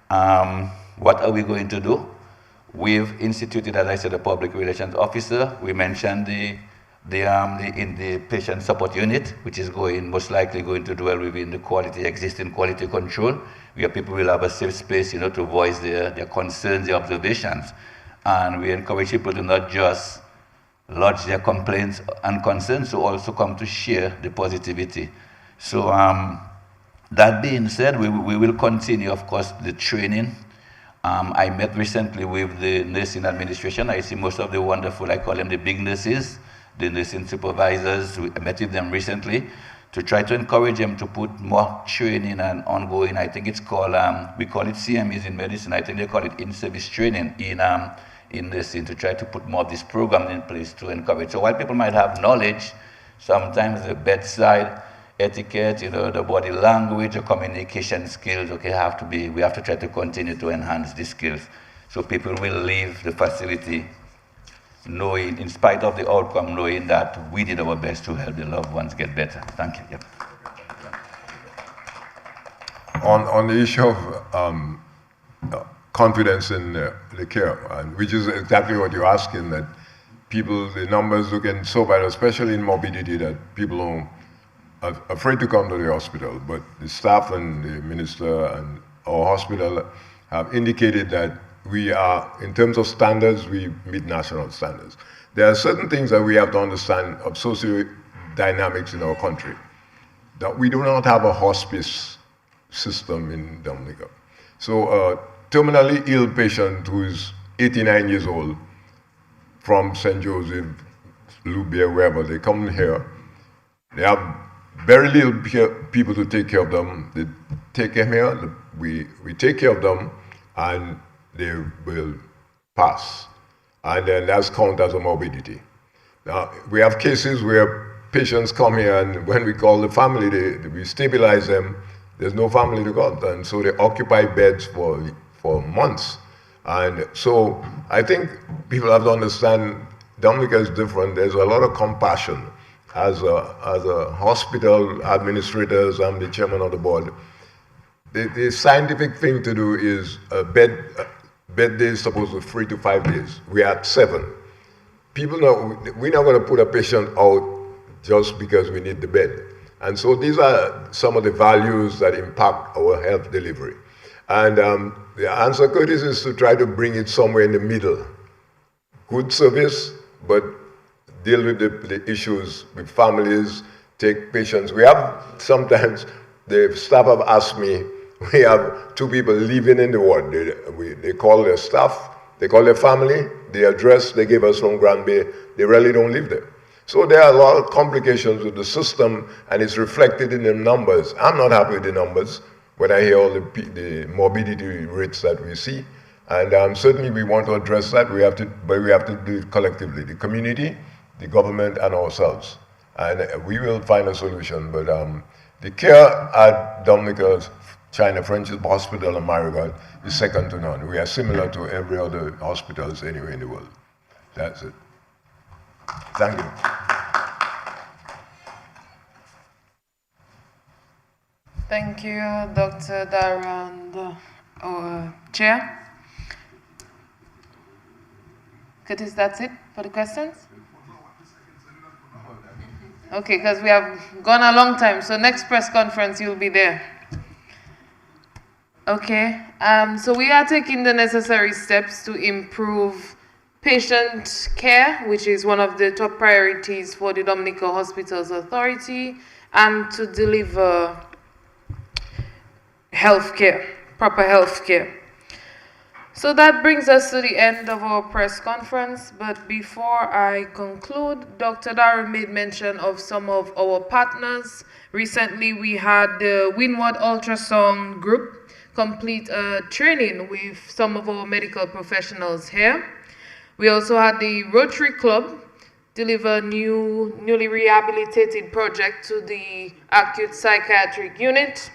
What are we going to do? We've instituted, as I said, a public relations officer. We mentioned the patient support unit, which is most likely going to dwell within the existing quality control, where people will have a safe space, to voice their concerns, their observations. And we encourage people to not just lodge their complaints and concerns, to also come to share the positivity. So that being said, we will continue, of course, the training. I met recently with the nursing administration. I see most of the wonderful, I call them the big nurses, the nursing supervisors. I met with them recently to try to encourage them to put more training and ongoing. I think it's called, we call it CMEs in medicine. I think they call it in-service training in nursing, to try to put more of this program in place to encourage. So while people might have knowledge, sometimes the bedside etiquette, the body language, the communication skills, we have to try to continue to enhance these skills so people will leave the facility knowing, in spite of the outcome, knowing that we did our best to help the loved ones get better. Thank you. Yep. On the issue of confidence in the care, and which is exactly what you're asking, that the numbers looking so bad, especially in morbidity, that people are afraid to come to the hospital. But the staff and the minister and our hospital have indicated that we are, in terms of standards, we meet national standards. There are certain things that we have to understand of socio-dynamics in our country. That we do not have a hospice system in Dominica. So a terminally ill patient who is 89 years old from St. Joseph, Louvier, wherever, they come here, they have very little people to take care of them. They take them here, we take care of them, and they will pass. And then that's counted as a morbidity. Now, we have cases where patients come here, and when we call the family, we stabilize them, there's no family to go, and so they occupy beds for months. And so I think people have to understand Dominica is different. There's a lot of compassion. As a hospital administrators, I'm the chairman of the board. The scientific thing to do is bed day is supposed to be 3 to 5 days. We're at 7. People know we're not going to put a patient out just because we need the bed. And so these are some of the values that impact our health delivery. And the answer, Curtis, is to try to bring it somewhere in the middle. Good service, but deal with the issues with families, take patients. We have sometimes, the staff have asked me, we have 2 people living in the ward. They call their staff, they call their family, the address they gave us from Grand Bay, they really don't live there. So there are a lot of complications with the system, and it's reflected in the numbers. I'm not happy with the numbers when I hear all the morbidity rates that we see. And certainly we want to address that, but we have to do it collectively, the community, the government, and ourselves. And we will find a solution, but the care at Dominica China Friendship Hospital in Marigot is second to none. We are similar to every other hospitals anywhere in the world. That's it. Thank you. Thank you, Dr. Dara and our chair. Curtis, that's it for the questions? Okay, because we have gone a long time, so next press conference you'll be there. Okay, so we are taking the necessary steps to improve patient care, which is one of the top priorities for the Dominica Hospitals Authority, and to deliver healthcare, proper healthcare. So that brings us to the end of our press conference, but before I conclude, Dr. Darren made mention of some of our partners. Recently, we had the Windward Ultrasound Group complete a training with some of our medical professionals here. We also had the Rotary Club deliver a newly rehabilitated project to the acute psychiatric unit.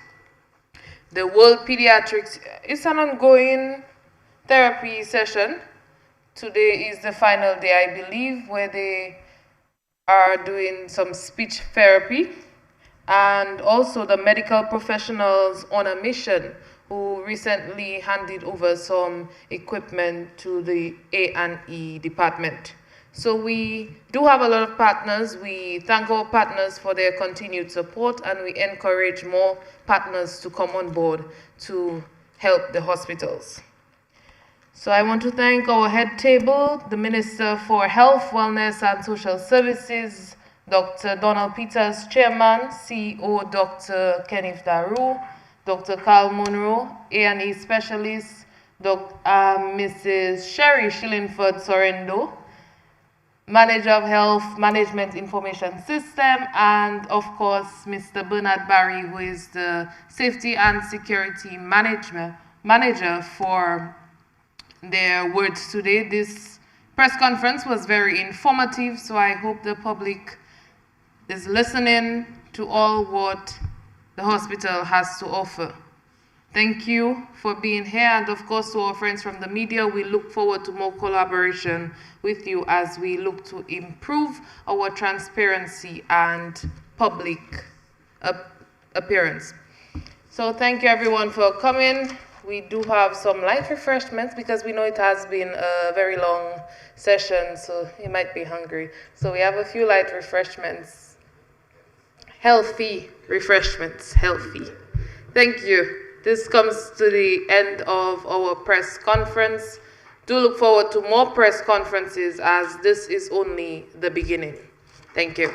The World Pediatrics is an ongoing therapy session. Today is the final day, I believe, where they are doing some speech therapy. And also the medical professionals on a mission who recently handed over some equipment to the A&E department. So we do have a lot of partners. We thank our partners for their continued support, and we encourage more partners to come on board to help the hospitals. So I want to thank our head table, the Minister for Health, Wellness and Social Services, Dr. Donald Peters, Chairman, CEO Dr. Kenneth Daru, Dr. Carl Monroe, A&E Specialist, Mrs. Sherry Shillingford Sorrendo, Manager of Health Management Information System, and of course, Mr. Bernard Barry, who is the Safety and Security Manager for their words today. This press conference was very informative, so I hope the public is listening to all what the hospital has to offer. Thank you for being here, and of course to our friends from the media, we look forward to more collaboration with you as we look to improve our transparency and public appearance. So thank you everyone for coming. We do have some light refreshments because we know it has been a very long session, so you might be hungry. So we have a few light refreshments. Healthy refreshments, healthy. Thank you. This comes to the end of our press conference. Do look forward to more press conferences, as this is only the beginning. Thank you.